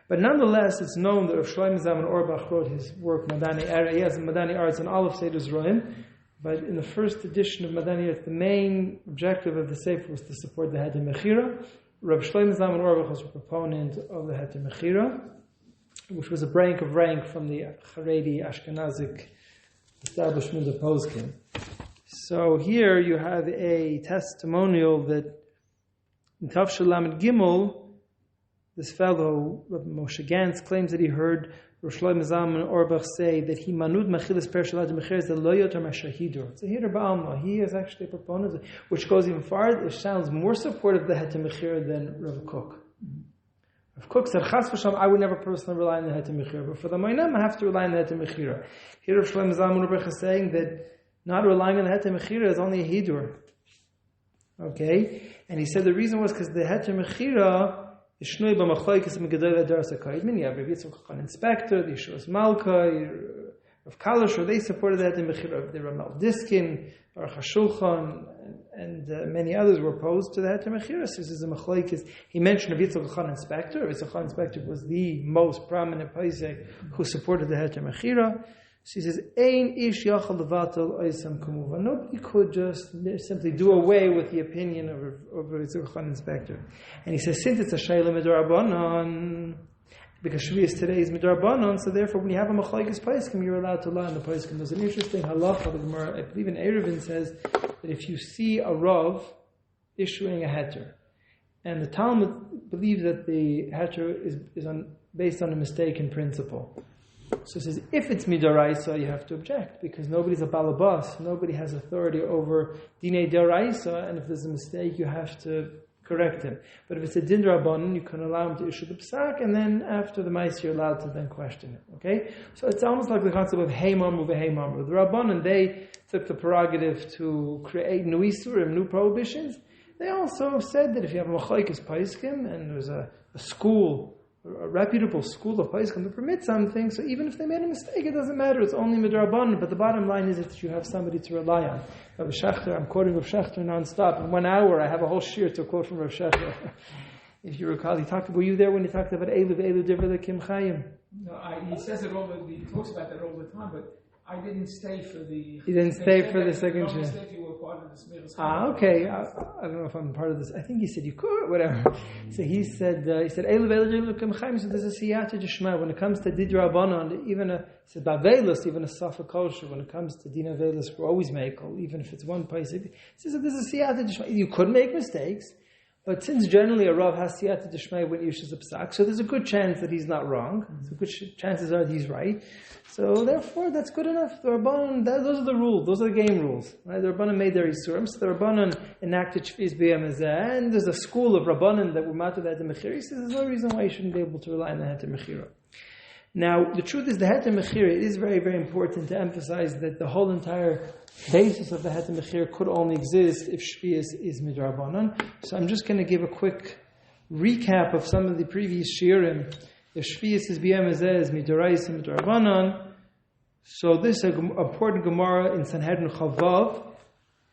But nonetheless, it's known that Rav Shlomo Zalman Auerbach wrote his work Madani Eretz. He has Madani Eretz and all of Seder's Roim. But in the first edition of Madani Eretz, the main objective of the Sefer was to support the Heter Mechira. Rav Shlomo Zalman Auerbach was a proponent of the Heter Mechira, which was a rank from the Haredi Ashkenazic establishment of Poskim. So here you have a testimonial that in Tafshil Lamed Gimel, this fellow, Rabbi Moshe Gantz, claims that he heard Rosh Shlomo Zalman Auerbach say that he manud machilas pershalat mechir is the lo yoter mashahidur. It's a Heter ba'alma. He is actually a proponent, which goes even farther. It sounds more supportive of the Heter Mechira than Rav Kook. Rav Kook said, Chas v'sham, I would never personally rely on the Heter Mechira, but for the Mainam, I have to rely on the Heter Mechira. Here Rosh Shlomo Zalman Auerbach is saying that not relying on the Heter Mechira is only a hidur. Okay? And he said the reason was because the Heter Mechira is shnui b'machloikis m'gedolei daras ha'koyedmin. You have Rabbi Yitzchak Khan Inspector, the Yeshua's Malka, Rav Kalisher, they supported the Heter Mechira. The Ramal Diskin, Baruch HaShulchan, and many others were opposed to the Heter Mechira. So this is a machlokes. He mentioned Rabbi Yitzchak Khan Inspector. Rabbi Yitzchak Khan Inspector was the most prominent Paisek who supported the Heter Mechira. So he says, Ein ish yachal levatel oisam kumuva. Nobody could just simply do away with the opinion of Rabbi Yitzchak Khan Inspector. And he says, since it's a shayla midrabanan, because Shvius today is midrabanan, so therefore when you have a machlokes paiskim, you're allowed to learn on the paiskim. There's an interesting halacha, the Gemara, I believe in Eruvin says, that if you see a Rav issuing a Heter, and the Talmud believes that the Heter is based on a mistaken principle. So it says, if it's midaraisa, you have to object, because nobody's a balabas, nobody has authority over dinei daraisa, and if there's a mistake, you have to correct him. But if it's a din rabbanon, you can allow him to issue the psak, and then after the ma'is, you're allowed to then question it. Okay? So it's almost like the concept of heimamu v'heimamu. The rabbanon, they took the prerogative to create new isurim, new prohibitions. They also said that if you have a machlokes paiskim, and there's a school, a reputable school of paiskim to permit something, so even if they made a mistake, it doesn't matter. It's only midrabanan. But the bottom line is that you have somebody to rely on. Rav Shechter, I'm quoting Rav Shechter non-stop. In 1 hour, I have a whole shiur to quote from Rav Shechter. If you recall, were you there when he talked about Eilu Divra Kim Chayim? No, he says it he talks about that all the time, but I didn't stay for the... He didn't stay for the second shiur. You were part of the Smiras. Okay. I don't know if I'm part of this. I think he said you could, whatever. So he said, Eilu Divra Kim Chayim, so there's a siyata d'shma. When it comes to Didra Abanon, even a Bavelus, even a Safa Kosher, when it comes to Dina Velus, we're always makel, even if it's one place. He says that there's a siyata d'shma. You could make mistakes, but since generally a Rav has siyata d'shma when he issues a psak, so there's a good chance that he's not wrong. So good chances are that he's right. So therefore, that's good enough. The Rabbanon, those are the rules. Those are the game rules. Right? The Rabbanon made their isurim. So the Rabbanon enacted Shvius b'yamazeh, and there's a school of Rabbanon that were matter that the Mechira. He says there's no reason why you shouldn't be able to rely on the Heter Mechira. Now, the truth is the Heter Mechira, it is very, very important to emphasize that the whole entire basis of the Heter Mechira could only exist if Shvius is midrabanan. So I'm just going to give a quick recap of some of the previous shiurim. If Shvius is b'yamazeh, is midorais and midrabanan. So this is an important Gemara in Sanhedrin Chavav.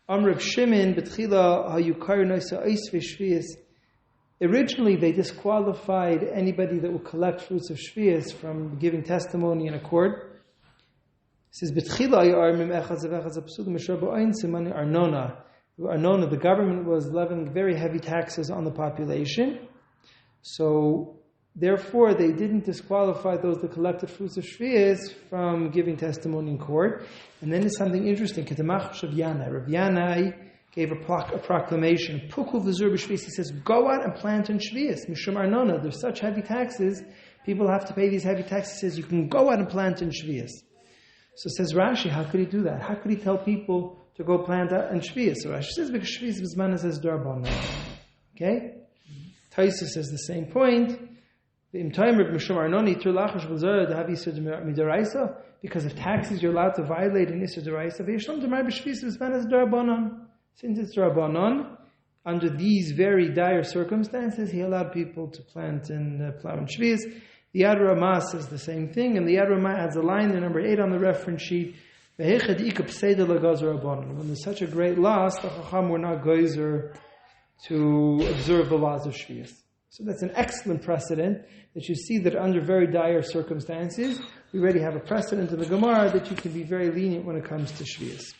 Amr Shimon betchila hayukar noisa ois v'shvius. Originally, they disqualified anybody that would collect fruits of Shvius from giving testimony in a court. It says, Arnona, the government was levying very heavy taxes on the population. So therefore, they didn't disqualify those that collected fruits of Shvius from giving testimony in court. And then there's something interesting. Rabbi Yanai gave a proclamation. Puku v'zur b'Shvius. He says, go out and plant in Shvius. Mishum arnona. There's such heavy taxes. People have to pay these heavy taxes. He says, you can go out and plant in Shvius. So says Rashi, how could he do that? How could he tell people to go plant out in Shvius? So Rashi says, because Shvius b'zman says darbanan. Okay? Taisa says the same point. Because if taxes you're allowed to violate in Isser Deraisa, since it's Rabbanon, under these very dire circumstances, he allowed people to plant and plow in Shvius. The Yad Ramah says the same thing, and the Yad Ramah adds a line, the number 8 on the reference sheet, when there's such a great loss, the Chacham were not geyser to observe the laws of Shvius. So that's an excellent precedent that you see that under very dire circumstances, we already have a precedent in the Gemara that you can be very lenient when it comes to Shvius.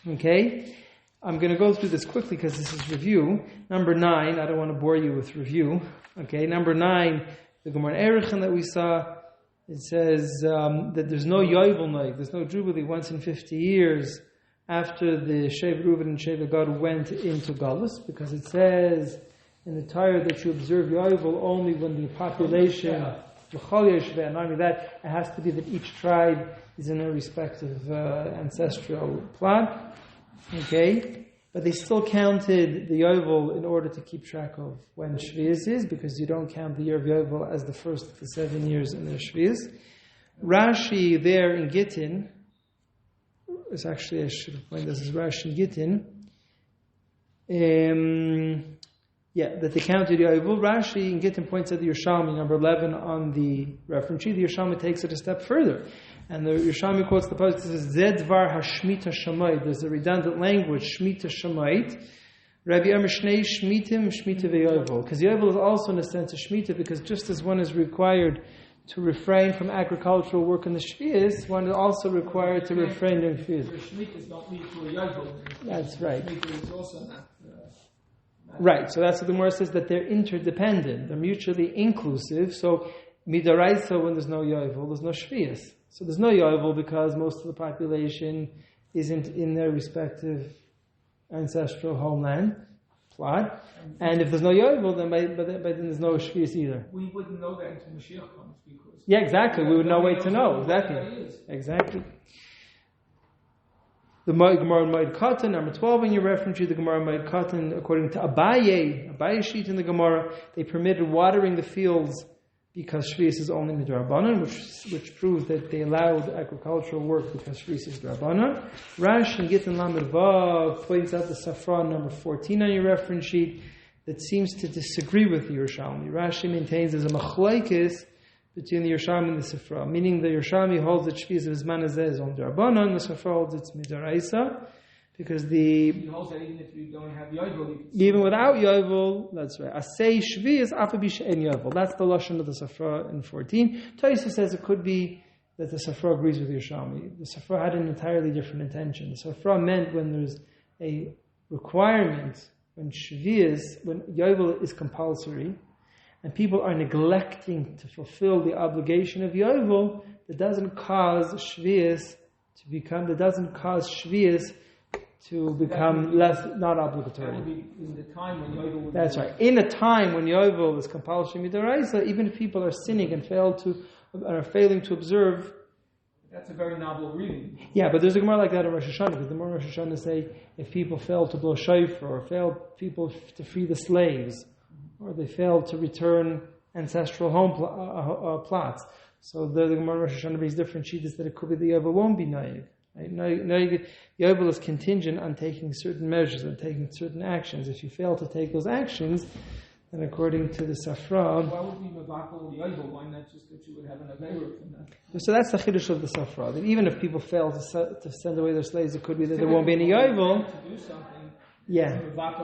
Okay? I'm going to go through this quickly because this is review. Number 9, I don't want to bore you with review. Okay, number 9, the Gemara Erechin that we saw, it says that there's no Yovel Noig, there's no Jubilee once in 50 years after the Shev Reuven and Shev Gad went into Galus, because it says in the Torah that you observe Yovel only when the population, not only that, it has to be that each tribe is in a respective ancestral plot. Okay? But they still counted the Yovel in order to keep track of when Shvius is, because you don't count the year of Yovel as the first of the 7 years in the Shvius. Rashi there in Gittin, it's actually, I should have pointed this is Rashi in Gittin. That they counted Yovel. Rashi in Gittin points at the Yerushalmi, number 11 on the reference sheet. The Yerushalmi takes it a step further. And the Yerushalmi quotes the pasuk that says, Zedvar hashmita shamayit. There's a redundant language, shmita shamayit. Rabbi Amr Shnei shmitim, shmita ve'yovel. Because Yovel is also in a sense a shmita, because just as one is required to refrain from agricultural work in the Shvius, one is also required to refrain in Shvius. The shmitas don't lead to a Yovel. That's right. Shmita is also not... Right, so that's what the Gemara says, that they're interdependent, they're mutually inclusive. So, midaraisa, when there's no Yovel, there's no Shvius. So there's no Yovel because most of the population isn't in their respective ancestral homeland plot. And if there's no Yovel, then then there's no Shvius either. We wouldn't know that until Mashiach comes, because... Yeah, exactly, we would no way to know, exactly. The Gemara Moed Katan, number 12 in your reference sheet, the Gemara Moed Katan, according to Abaye sheet in the Gemara, they permitted watering the fields because Shvius is only Midrabanan, which proves that they allowed agricultural work because Shvius is Drabanan. Rash and Gittin Lamed Vav points out the Safra number 14 on your reference sheet that seems to disagree with the Yerushalmi. Rashi maintains there's a machlaikis between the Yerushalmi and the Safra, meaning the Yerushalmi holds that Shvius of Zman Hazeh is on Drabanan, the Safra holds it's Midaraisa, because he holds that even if you don't have Yovel, even without Yovel, that's right. Asay Shvius afabi she'en Yovel. That's the lashon of the Safra in 14. Taisa says it could be that the Safra agrees with the Yerushalmi. The Safra had an entirely different intention. The Safra meant when there's a requirement, when Yovel is compulsory, and people are neglecting to fulfill the obligation of Yovel, that doesn't cause Shvius to become less, not obligatory. That would be in the time when Yovel would That's right. In a time when Yovel is compulsory midaraisa, even if people are sinning and are failing to observe. That's a very novel reading. Yeah, but there's a Gemara like that in Rosh Hashanah, because the more Rosh Hashanah say, if people fail to blow shofar, or people to free the slaves, or they fail to return ancestral home plots. So the Gemara Rosh Hashanah brings different sheets that it could be the Yovel won't be naive. Right? Yovel is contingent on taking certain measures and taking certain actions. If you fail to take those actions, then according to the Safra... Why would we mevakol Yovel? Why not just that you would have an Aveira from that? So that's the Chiddush of the Safra. That even if people fail to send away their slaves, it could be that there won't be any Yovel. To do something Yeah,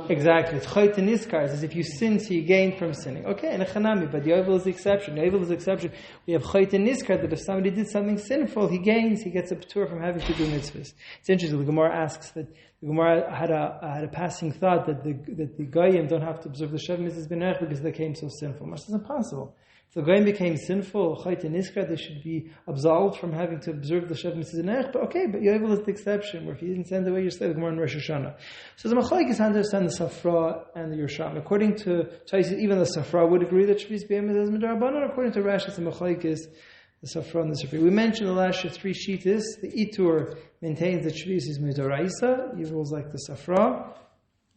exactly. It's chayt and niskar, as if you sin, so you gain from sinning. Okay, and a chanami, but yovel is the exception. Yovel is the exception. We have chayt and niskar, that if somebody did something sinful, he gains, he gets a patur from having to do mitzvahs. It's interesting, the Gemara asks that, the Gemara had a passing thought that the Goyim don't have to observe the Shav mitzvahs b'nerech because they became so sinful. Much is impossible. If the Goyim became sinful, chayt and niskar, they should be absolved from having to observe the Shav mitzvahs b'nerech. But okay, but yovel is the exception, where if you didn't send away your slave, the Gemara in Rosh Hashanah. So the Mechira is understand the Safra and the Yerushalmi. According to Taisis, even the Safra would agree that Shvius B'Yom is Midrabanan. According to Rashi, the Mechira is the Safra and the Safra. We mentioned the last three Shitas. The Itur maintains that Shvius is Midaraisa. He rules like the Safra.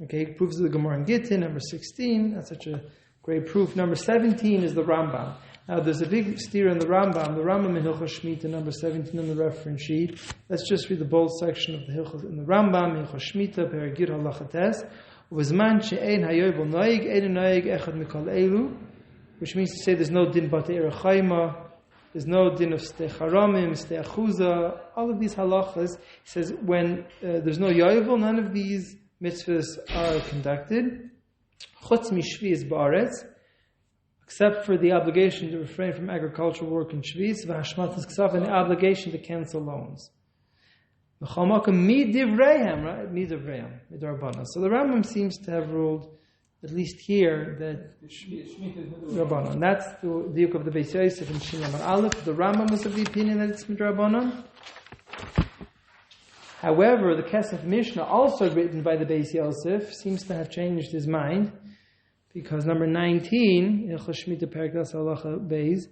Okay, he proves the Gemara in Gittin, number 16. That's such a great proof. Number 17 is the Rambam. Now, there's a big steer in the Rambam in Hilchos Shmita, number 17 in the reference sheet. Let's just read the bold section of the Hilchos in the Rambam, Hilchos Shmita, Perigir Halachates. Uvizman she'ein hayovel noig, ein noig echad mikol elu, which means to say there's no din batei erechayma, there's no din of stei charamim, stei achuza, all of these halachas. He says when there's no yovel, none of these mitzvahs are conducted. Chutz mishvius ba'aretz, except for the obligation to refrain from agricultural work in Shvius, v'hashmatas ksaf, and the obligation to cancel loans. V'chalmakam midivrayim, right? Midivrayim, midarabana. So the Rambam seems to have ruled, at least here, that Rabbanon. And that's the diuk of the Beis Yosef in Shinam Aleph. The Rambam was of the opinion that it's midrabanan. However, the Kesef Mishnah, also written by the Beis Yosef, seems to have changed his mind. Because number 19, Hilchos Shmita Perikdas Halacha Beis,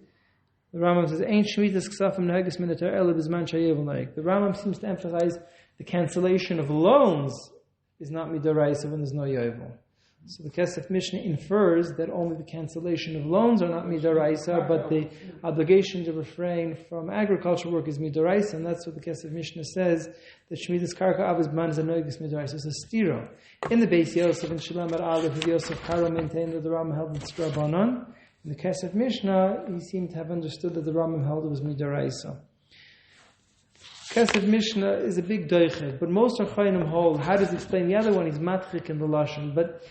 the Rambam says, "Ein shmitas ksafim neheges min heter ela b'zman shayevel noeg." The Rambam seems to emphasize the cancellation of loans is not midaraisa when there's no yovel. So the Kesef Mishnah infers that only the cancellation of loans are not midaraisa, but the obligation to refrain from agricultural work is midaraisa, and that's what the Kesef Mishnah says, that shmitas karka avos b'man is a noeges midaraisa. It's a stira. In the Beis Yosef and Shalom Aleph, Yosef Karo maintained that the Rambam held it's Rabbanon. In the Kesef Mishnah, he seemed to have understood that the Rambam held it was midaraisa. Kesef Mishnah is a big doichet, but most Achronim hold. How does he explain the other one? He's matchik in the lashon, but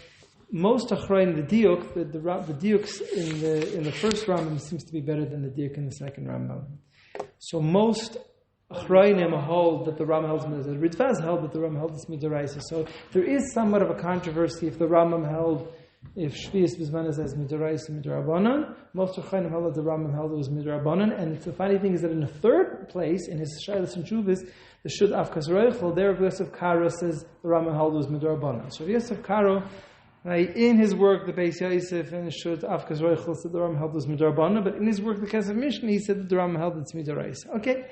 most Achronim, the diuk, the diuks in the first Rambam seems to be better than the diuk in the second Rambam. So most Achronim hold that the Rambam holds midaraisa. Ritvaz held that the Rambam held this midaraisa. So there is somewhat of a controversy if the Rambam held if Shvius B'zman is as midaraisa midrabanan. Most Achronim held that the Rambam held it was midrabanan. And the funny thing is that in the third place in his Shailas and Shuvas, the Shud Avkas Roichel, there Yosef Karo says the Rambam held it was midrabanan. So Yosef Karo, right, in his work, the Beis Yosef and Shud Avkas Roichel said the Rambam held it was midrabanan, but in his work, the Kesef Mishnah, he said that the Rambam held it's midaraisa. Okay.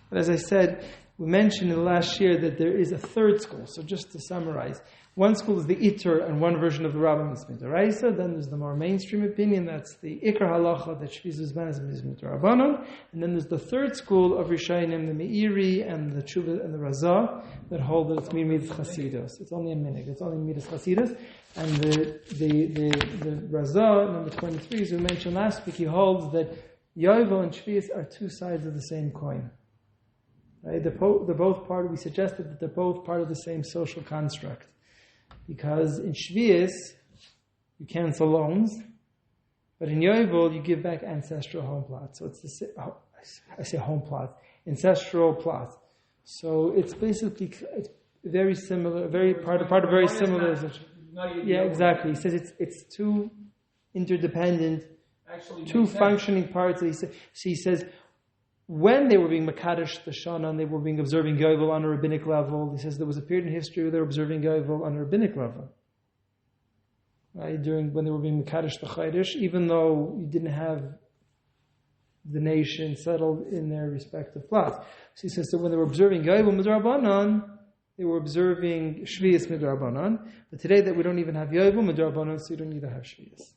But as I said, we mentioned in the last year that there is a third school. So just to summarize, one school is the Heter, and one version of the Rambam is midaraisa. Then there's the more mainstream opinion, that's the Ikar Halacha, that Shvius B'zman is midrabanan. And then there's the third school of Rishonim, the Meiri and the Tshuva and the Razah, that hold that it's midas Chasidus. It's only a minig. It's only midas Chasidus. And the Razah, number 23, as we mentioned last week, he holds that Yovel and Shvius are two sides of the same coin. Right? They're both part. We suggested that they're both part of the same social construct, because in Shvius you cancel loans, but in Yovel you give back ancestral home plots. So it's I say home plots, ancestral plots. So it's basically very similar, part of very similar. Yeah, exactly. He says it's two interdependent, two functioning parts. So he says, when they were being Makadosh the Shana and they were being observing Yovel on a rabbinic level, he says there was a period in history where they were observing Yovel on a rabbinic level. Right? When they were being Makadosh the Chodesh, even though you didn't have the nation settled in their respective plots. So he says that when they were observing Yovel Midrabanan, they were observing Shvius Midrabanan. But today that we don't even have Yovel Midrabanan, so you don't need to have Shvius.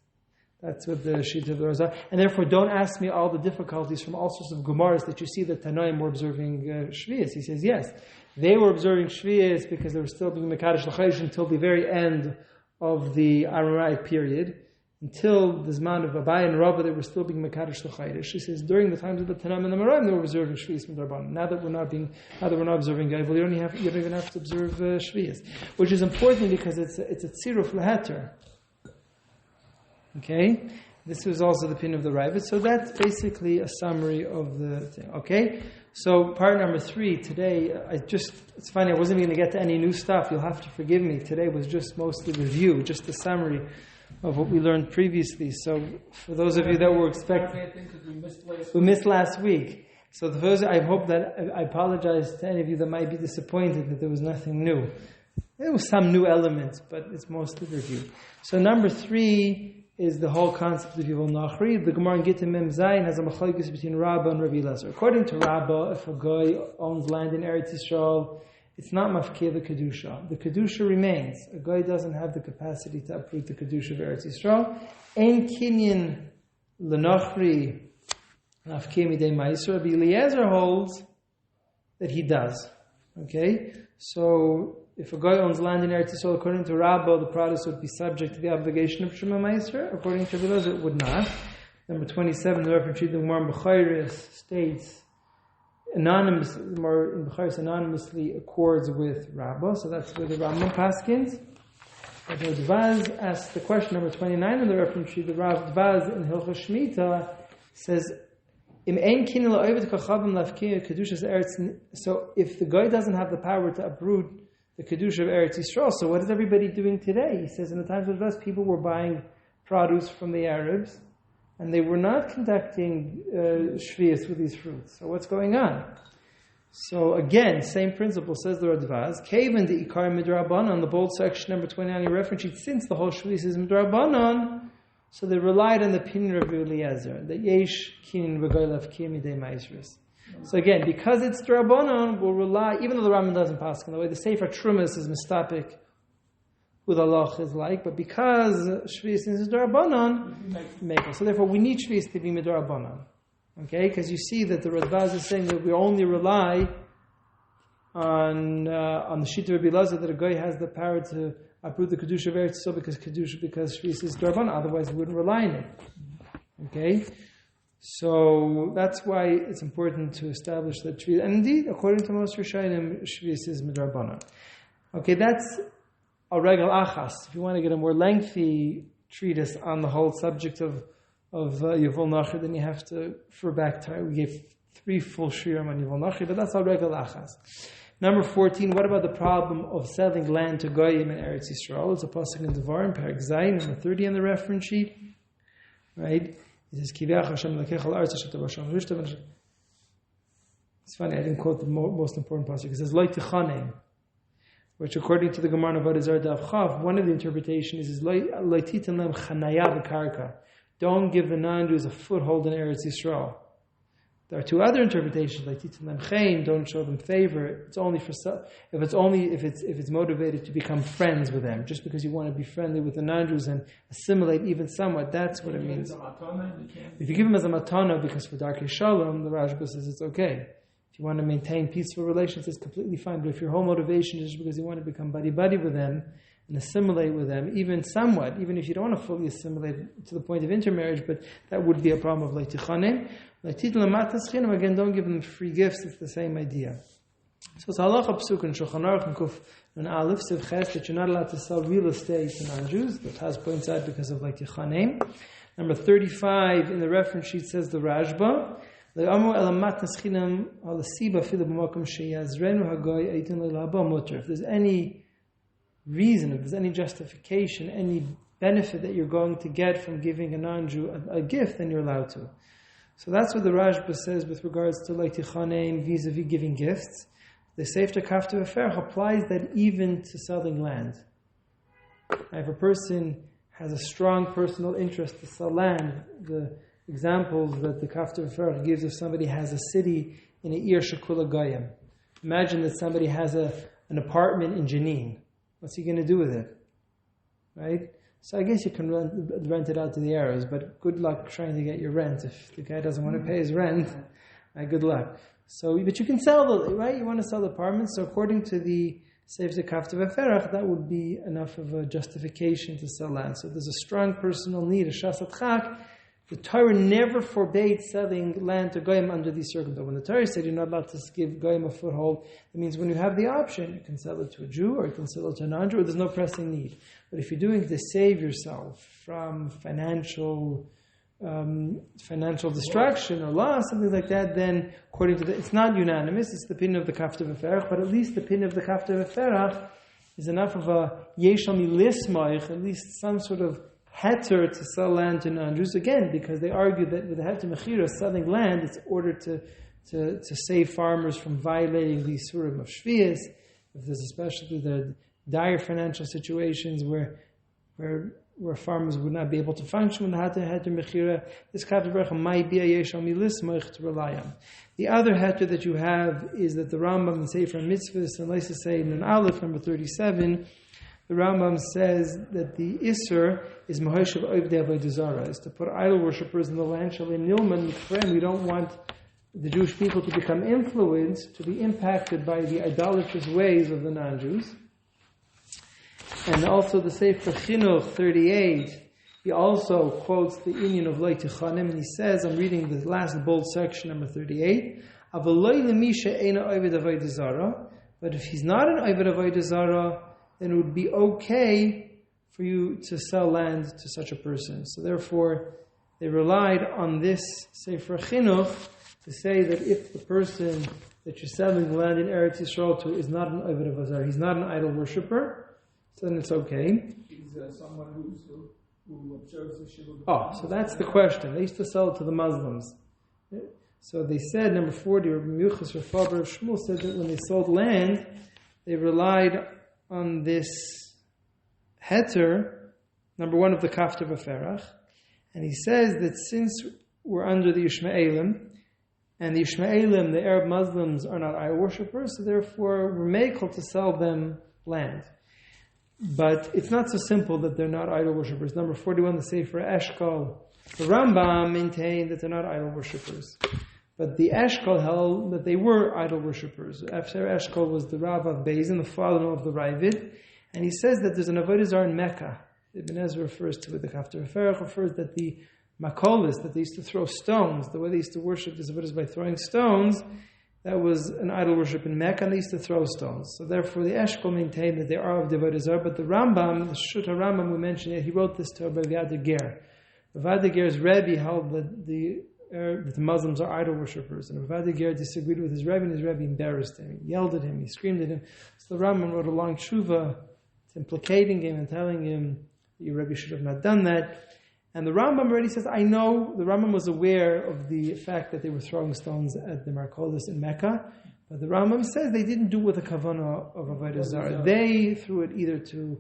That's what the sheet of the Razah. And therefore, don't ask me all the difficulties from all sorts of Gemaras that you see that Tanaim were observing Shvius. He says, yes, they were observing Shvius because they were still being Mekadosh L'Chodesh until the very end of the Aramaic period. until the Zman of Abai and Rabbi, they were still being Mekadosh L'Chayrish. She says, during the times of the Tanam and the Moraim, they were observing Shvius Midrabanan. Now that we're not observing Gaivel, you don't even have to observe Shvius. Which is important because it's a tziruf l'heter. Okay? This was also the pin of the Rabbi. So that's basically a summary of the thing. Okay? So part number 3, today, it's funny, I wasn't even going to get to any new stuff. You'll have to forgive me. Today was just mostly review, just a summary of what we learned previously. So for those of you that were expecting, we missed last week. So for those, I hope that, I apologize to any of you that might be disappointed that there was nothing new. There was some new elements, but it's mostly review. So number 3 is the whole concept of Yivol Nachri. The Gemara in Gittin Mem Zayin has a machlokes between Rabbi and Rabbi Elazar. According to Rabbi, if a guy owns land in Eretz Yisrael, it's not mafkeh the Kedusha. The Kedusha remains. A guy doesn't have the capacity to uproot the Kedusha of Eretz Yisrael. Ein kinyan l'nachri mafkeh midei ma'isra. Rabbi Eliezer holds that he does. Okay? So, if a guy owns land in Eretz Yisrael, according to Rabbi, the produce would be subject to the obligation of Shema Meiser. According to Rabbi Elazar, it would not. Number 27, the reference to the Gemara in Mechira states, anonymously accords with Rabbi. So that's where the Rambam paskins. Rabbi Dvaz asks the question, number 29, in the reference to the Rav Dvaz in Hilchos Shemitah says, so if the guy doesn't have the power to uproot the Kedusha of Eretz Yisrael, so what is everybody doing today? He says in the times of the West, people were buying produce from the Arabs, and they were not conducting shvius with these fruits. So what's going on? So again, same principle, says the Radvaz. Kaven the Ikar Midrabanan, the bold section number 29 in your reference sheet, since the whole shvius is Midrabanan, so they relied on the opinion of Eliezer, that Yesh Kin V'Goylav Kimidei Maisris. So again, because it's Drabanan, we'll rely, even though the Rambam doesn't pass in the way, the Sefer Trumas is mistapik who the Allah is like, but because Shvius is Drabanan, make it. So therefore we need Shvius to be Midrabanan. Okay? Because you see that the Radvaz is saying that we only rely on the Shita of Rabbi Elazar, that a guy has the power to uproot the Kedusha of Eretz Yisrael because Shvius is Drabanan, otherwise we wouldn't rely on it. Okay? So that's why it's important to establish that Shvius, and indeed, according to most Rishonim, Shvius is Midrabanan. Okay, that's a regal achas. If you want to get a more lengthy treatise on the whole subject of Yivol Nachri, then you have to refer back to, we gave 3 full shiurim on Yivol Nachri, but that's a regal achas. Number 14, what about the problem of selling land to Goyim in Eretz Yisrael? It's a pasuk in Devarim, Perek Zayin, number 30 on the reference sheet. Right? It says, it's funny, I didn't quote the most important passage. It says, Loi Tichanem, which according to the Gemara of Avodah Zarah Daf Chav, one of the interpretations is, Loi Titan Lem Chanaya B'Karka. Don't give the non-Jews a foothold in Eretz Yisrael. There are 2 other interpretations, like Titan Lem Chaim, don't show them favor. It's only for if it's motivated to become friends with them, just because you want to be friendly with the non-Jews and assimilate even somewhat. That's what it means. If you give them as a matana, because for Darkei Shalom, the Rashba says it's okay. If you want to maintain peaceful relations, it's completely fine. But if your whole motivation is because you want to become buddy-buddy with them and assimilate with them, even somewhat, even if you don't want to fully assimilate to the point of intermarriage, but that would be a problem of Leitichanim. Again, don't give them free gifts, it's the same idea. So it's halacha psuk and Shulchan Aruch and Kuf and Aleph Siv Ches that you're not allowed to sell real estate to non-Jews. That has points out because of Leitichanim. Number 35 in the reference sheet says the Rashba. If there's any reason, if there's any justification, any benefit that you're going to get from giving a non-Jew a gift, then you're allowed to. So that's what the Rashba says with regards to Leitichanim vis-a-vis giving gifts. The Sefer Kafta V'Ferch applies that even to selling land. If a person has a strong personal interest to sell land, the examples that the Kafta V'Ferch gives, if somebody has a city in a Ir Shekula Goyim. Imagine that somebody has an apartment in Jenin. What's he going to do with it? Right? So I guess you can rent it out to the Arabs, but good luck trying to get your rent. If the guy doesn't want to pay his rent, good luck. So, but you can sell right? You want to sell the apartments. So according to the saves the kafta v'ferach, that would be enough of a justification to sell land. So there's a strong personal need, a shasat chak. The Torah never forbade selling land to goyim under these circumstances. When the Torah said you're not allowed to give goyim a foothold, it means when you have the option, you can sell it to a Jew or you can sell it to a non-Jew, or there's no pressing need. But if you're doing it to save yourself from financial destruction or loss, something like that, then according to it's not unanimous, it's the opinion of the kafta v'ferach, but at least the opinion of the kafta v'ferach is enough of a yeshal milismaich, at least some sort of Heter to sell land to non-Jews, again, because they argue that with the Heter Mechira, selling land, it's ordered to save farmers from violating the Surim of Shvius. If there's especially the dire financial situations where farmers would not be able to function with the Heter Mechira, this Kafta V'Ferach might be a Yeshal Milismach to rely on. The other Heter that you have is that the Rambam in Sefer Mitzvahs, and let's say in Aleph number 37, the Rambam says that the Isser is Mahoshev Oivdei Avodah Zarah, is to put idol worshippers in the land. Shalei Nilman Mitzrayim. We don't want the Jewish people to become influenced, to be impacted by the idolatrous ways of the non-Jews. And also the Sefer Chinuch 38, he also quotes the Inyan of Loi Tichanim, and he says, I'm reading the last bold section, number 38, Avaloi Lemisha Eina Oived Avodah Zarah, but if he's not an Oived Avodah Zarah, then it would be okay for you to sell land to such a person. So therefore, they relied on this Sefer Chinuch to say that if the person that you're selling the land in Eretz Yisrael to is not an Oived Avazar, he's not an idol worshipper, so then it's okay. He's someone who observes the Shiur. So that's the question. They used to sell it to the Muslims. So they said, number 40, Rabbi Yuchas, Rav Faber of Shmuel said that when they sold land, they relied on this Heter, number one of the Kafta v'Ferach, and he says that since we're under the Yishmaelim, and the Yishmaelim, the Arab Muslims, are not idol worshippers, so therefore we're meichel to sell them land. But it's not so simple that they're not idol worshippers. Number 41, the Sefer Eshkol, the Rambam maintained that they're not idol worshippers. But the Eshkol held that they were idol worshippers. After Eshkol was the Rav of Beizin, the father-in-law of the Ravid, and he says that there's an Avodah Zarah in Mecca. Ibn Ezra refers to it. The Kafta V'Ferach refers that the Makolis, that they used to throw stones, the way they used to worship this Avodah is by throwing stones, that was an idol worship in Mecca, and they used to throw stones. So therefore the Eshkol maintained that they are of the Avodah Zarah, but the Rambam, the Shut HaRambam we mentioned, he wrote this to Rabbi Ger. Rabbi Ger's Rabbi held that the Muslims are idol worshippers, and Rabbi Ger disagreed with his Rabbi, and his Rabbi embarrassed him. He yelled at him, he screamed at him. So the Rambam wrote a long tshuva implicating him and telling him that your Rabbi should have not done that. And the Rambam already says, I know, the Rambam was aware of the fact that they were throwing stones at the Markolis in Mecca, but the Rambam says they didn't do it with a kavanah of Avodah Zarah. They threw it either to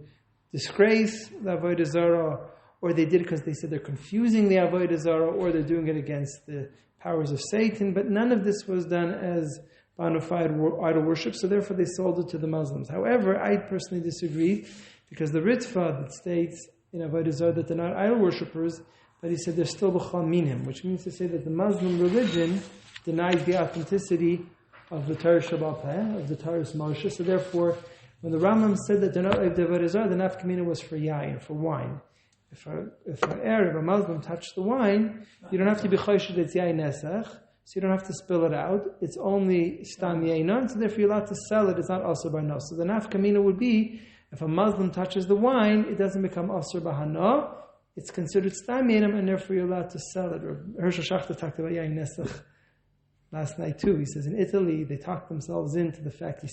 disgrace the Avodah Zarah, or they did it because they said they're confusing the Avodah Zarah, or they're doing it against the powers of Satan, but none of this was done as bona fide idol worship, so therefore they sold it to the Muslims. However, I personally disagree, because the Ritva that states in Avodah Zarah that they're not idol worshippers, but he said they're still b'chol minim, which means to say that the Muslim religion denies the authenticity of the Torah Shabbat Peh, of the Torah Moshe, so therefore, when the Rambam said that they're not of the Avodah Zarah, the nafkamina was for yayin, for wine. If an Arab, a Muslim, touched the wine, you don't have to be choshed it's yayin nesach, so you don't have to spill it out. It's only stam yainon, so therefore you're allowed to sell it. It's not asur b'hano. So the nafkamina would be, if a Muslim touches the wine, it doesn't become asur b'hano. It's considered stam yainon, and therefore you're allowed to sell it. Hershel Schachter talked about yayin nesach last night too. He says in Italy they talked themselves into the fact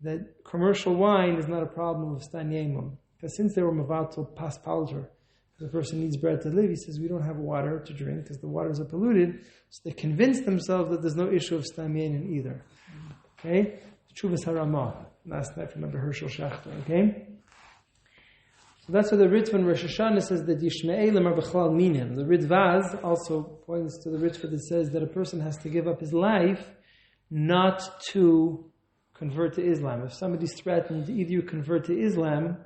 that commercial wine is not a problem of stam yainon. Because since they were mavatul pas palter, the person needs bread to live, he says we don't have water to drink because the waters are polluted. So they convinced themselves that there's no issue of stam yainon either. Okay? Chuvas Haramah. Last night from Rabbi Hershel Schachter. Okay? So that's why the Ritva in Rosh Hashanah says that Yishmaelim are b'chlal minim. The Ritvaz also points to the Ritva that says that a person has to give up his life not to convert to Islam. If somebody's threatened, either you convert to Islam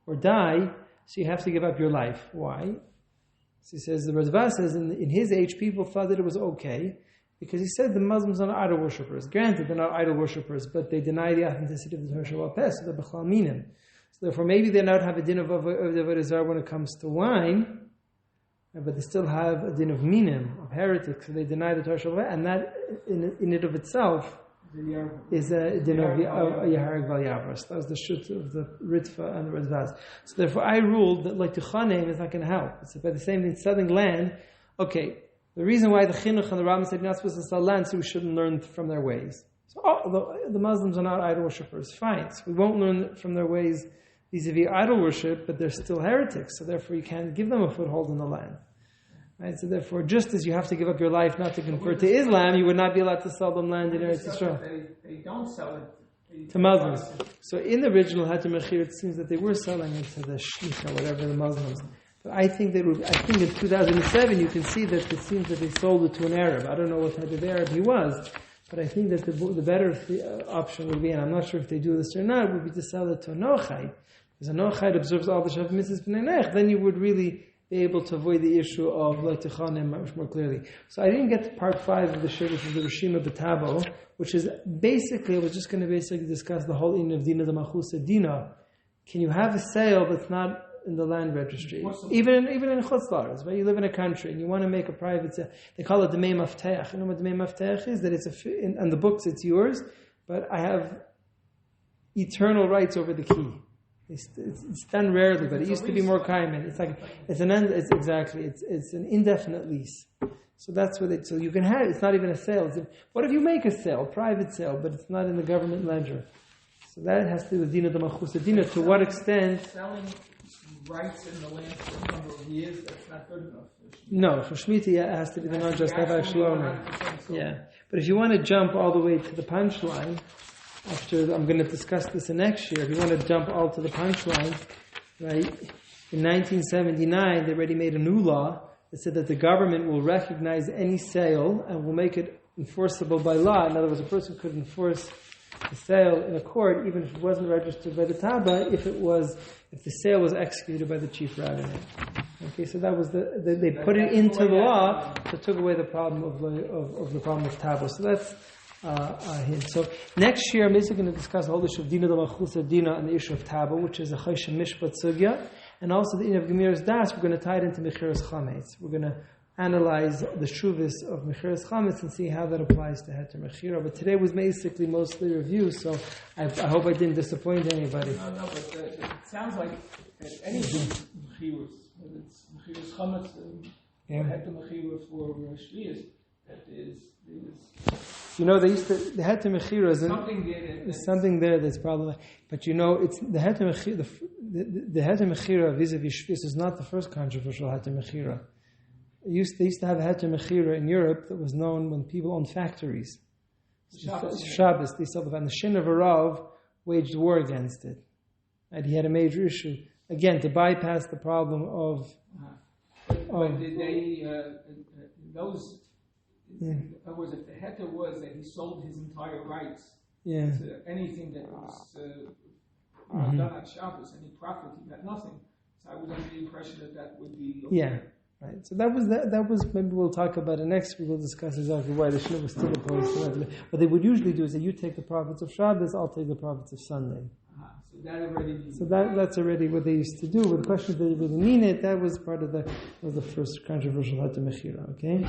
or die, so you have to give up your life. Why? So he says, the Ritva says in his age, people thought that it was okay Because he said the Muslims are not idol worshippers. Granted, they're not idol worshippers, but they deny the authenticity of the Torah Shabbat Pes, so they're b'chlal minim. So therefore, maybe they don't have a din of Avodah Zarah when it comes to wine, but they still have a din of minim, of heretics, so they deny the Torah Shabbat, and that in it of itself is a din of Yahareg Val Yavras. That was the shut of the Ritva and the Razvaz. So therefore, I ruled that like Tuchanim is not going to help. It's by the same thing, selling land. Okay, the reason why the Chinuch and the Rambam said you're not supposed to sell land, so we shouldn't learn from their ways. So the Muslims are not idol worshippers. Fine, so we won't learn from their ways vis-a-vis idol worship, but they're still heretics. So therefore, you can't give them a foothold in the land. Right? So therefore, just as you have to give up your life not to convert to Islam, you would not be allowed to sell them land in Eretz Yisrael. They don't sell it to Muslims. So in the original Heter Mechira, it seems that they were selling it to the Sheikh or whatever, the Muslims. But I think in 2007 you can see that it seems that they sold it to an Arab. I don't know what type of Arab he was, but I think that the better option would be, and I'm not sure if they do this or not, would be to sell it to a Noachide. Because a Noachide observes all the Shav Mitzvahs B'nai Noach, then you would really be able to avoid the issue of Leitichanim much more clearly. So I didn't get to part 5 of the Shiur, which is the Rishima B'Tabo, which is basically, I was just going to basically discuss the whole in of Dina the Machusa Dina. Can you have a sale that's not in the land registry? Even in Chutz La'aretz, right? You live in a country and you want to make a private sale. They call it the Mei Mafteach. You know what the Mei Mafteach is? That it's on the books it's yours, but I have eternal rights over the key. It's done rarely, but it used to be more common. It's an indefinite lease. So that's what so you can have. It's not even a sale. What if you make a sale, private sale, but it's not in the government ledger? So that has to do with Dina the Machusa Dina. To what extent? Selling rights in the land for a number of years, that's not good enough. No, for Shemitah it has to be the non-justified Shlomo. Yeah, but if you want to jump all the way to the punchline, I'm going to discuss this in next year. If you want to jump all to the punchline, right? In 1979, they already made a new law that said that the government will recognize any sale and will make it enforceable by law. In other words, a person could enforce the sale in a court even if it wasn't registered by the Taba, if the sale was executed by the chief rabbinate. Okay, so that was they put it into the law that took away the problem of the problem of Taba. So that's hint. So next year I'm basically going to discuss the whole issue of Dina the Machusa Dina and the issue of Taba, which is a Choshen Mishpat Sugya, and also the in of Gemira's Das. We're going to tie it into Mechiras Chametz. We're going to analyze the Shuvas of Mechiras Chametz and see how that applies to Heter Mechira. But today was basically mostly review, so I hope I didn't disappoint anybody. No, but it sounds like anything Mechiras, whether it's Mechiras Chametz or Heter Mechira for Shlius, that is. You know, the Heter Mechira is something there that's problematic. But you know, it's the Heter Mechira. The Heter Mechira vis-a-vis Shlius is not the first controversial Heter Mechira. They used to have a Heter Mechira in Europe that was known when people owned factories. Shabbos, they sold it, and the Shin of Arav waged war against it. And he had a major issue. Again, to bypass the problem of... But did they, those... In other words, if the Heter was that he sold his entire rights to anything that was done at Shabbos, any profit, he got nothing. So I was under the impression that would be... Okay. Yeah. Right, so that was maybe we'll talk about it next week. We'll discuss exactly why the Shliur was still opposed to it. What they would usually do is that you take the profits of Shabbos, I'll take the profits of Sunday. So that's already what they used to do. But the question is, did they really mean it? That was part of the first controversial Heter Mechira. Okay.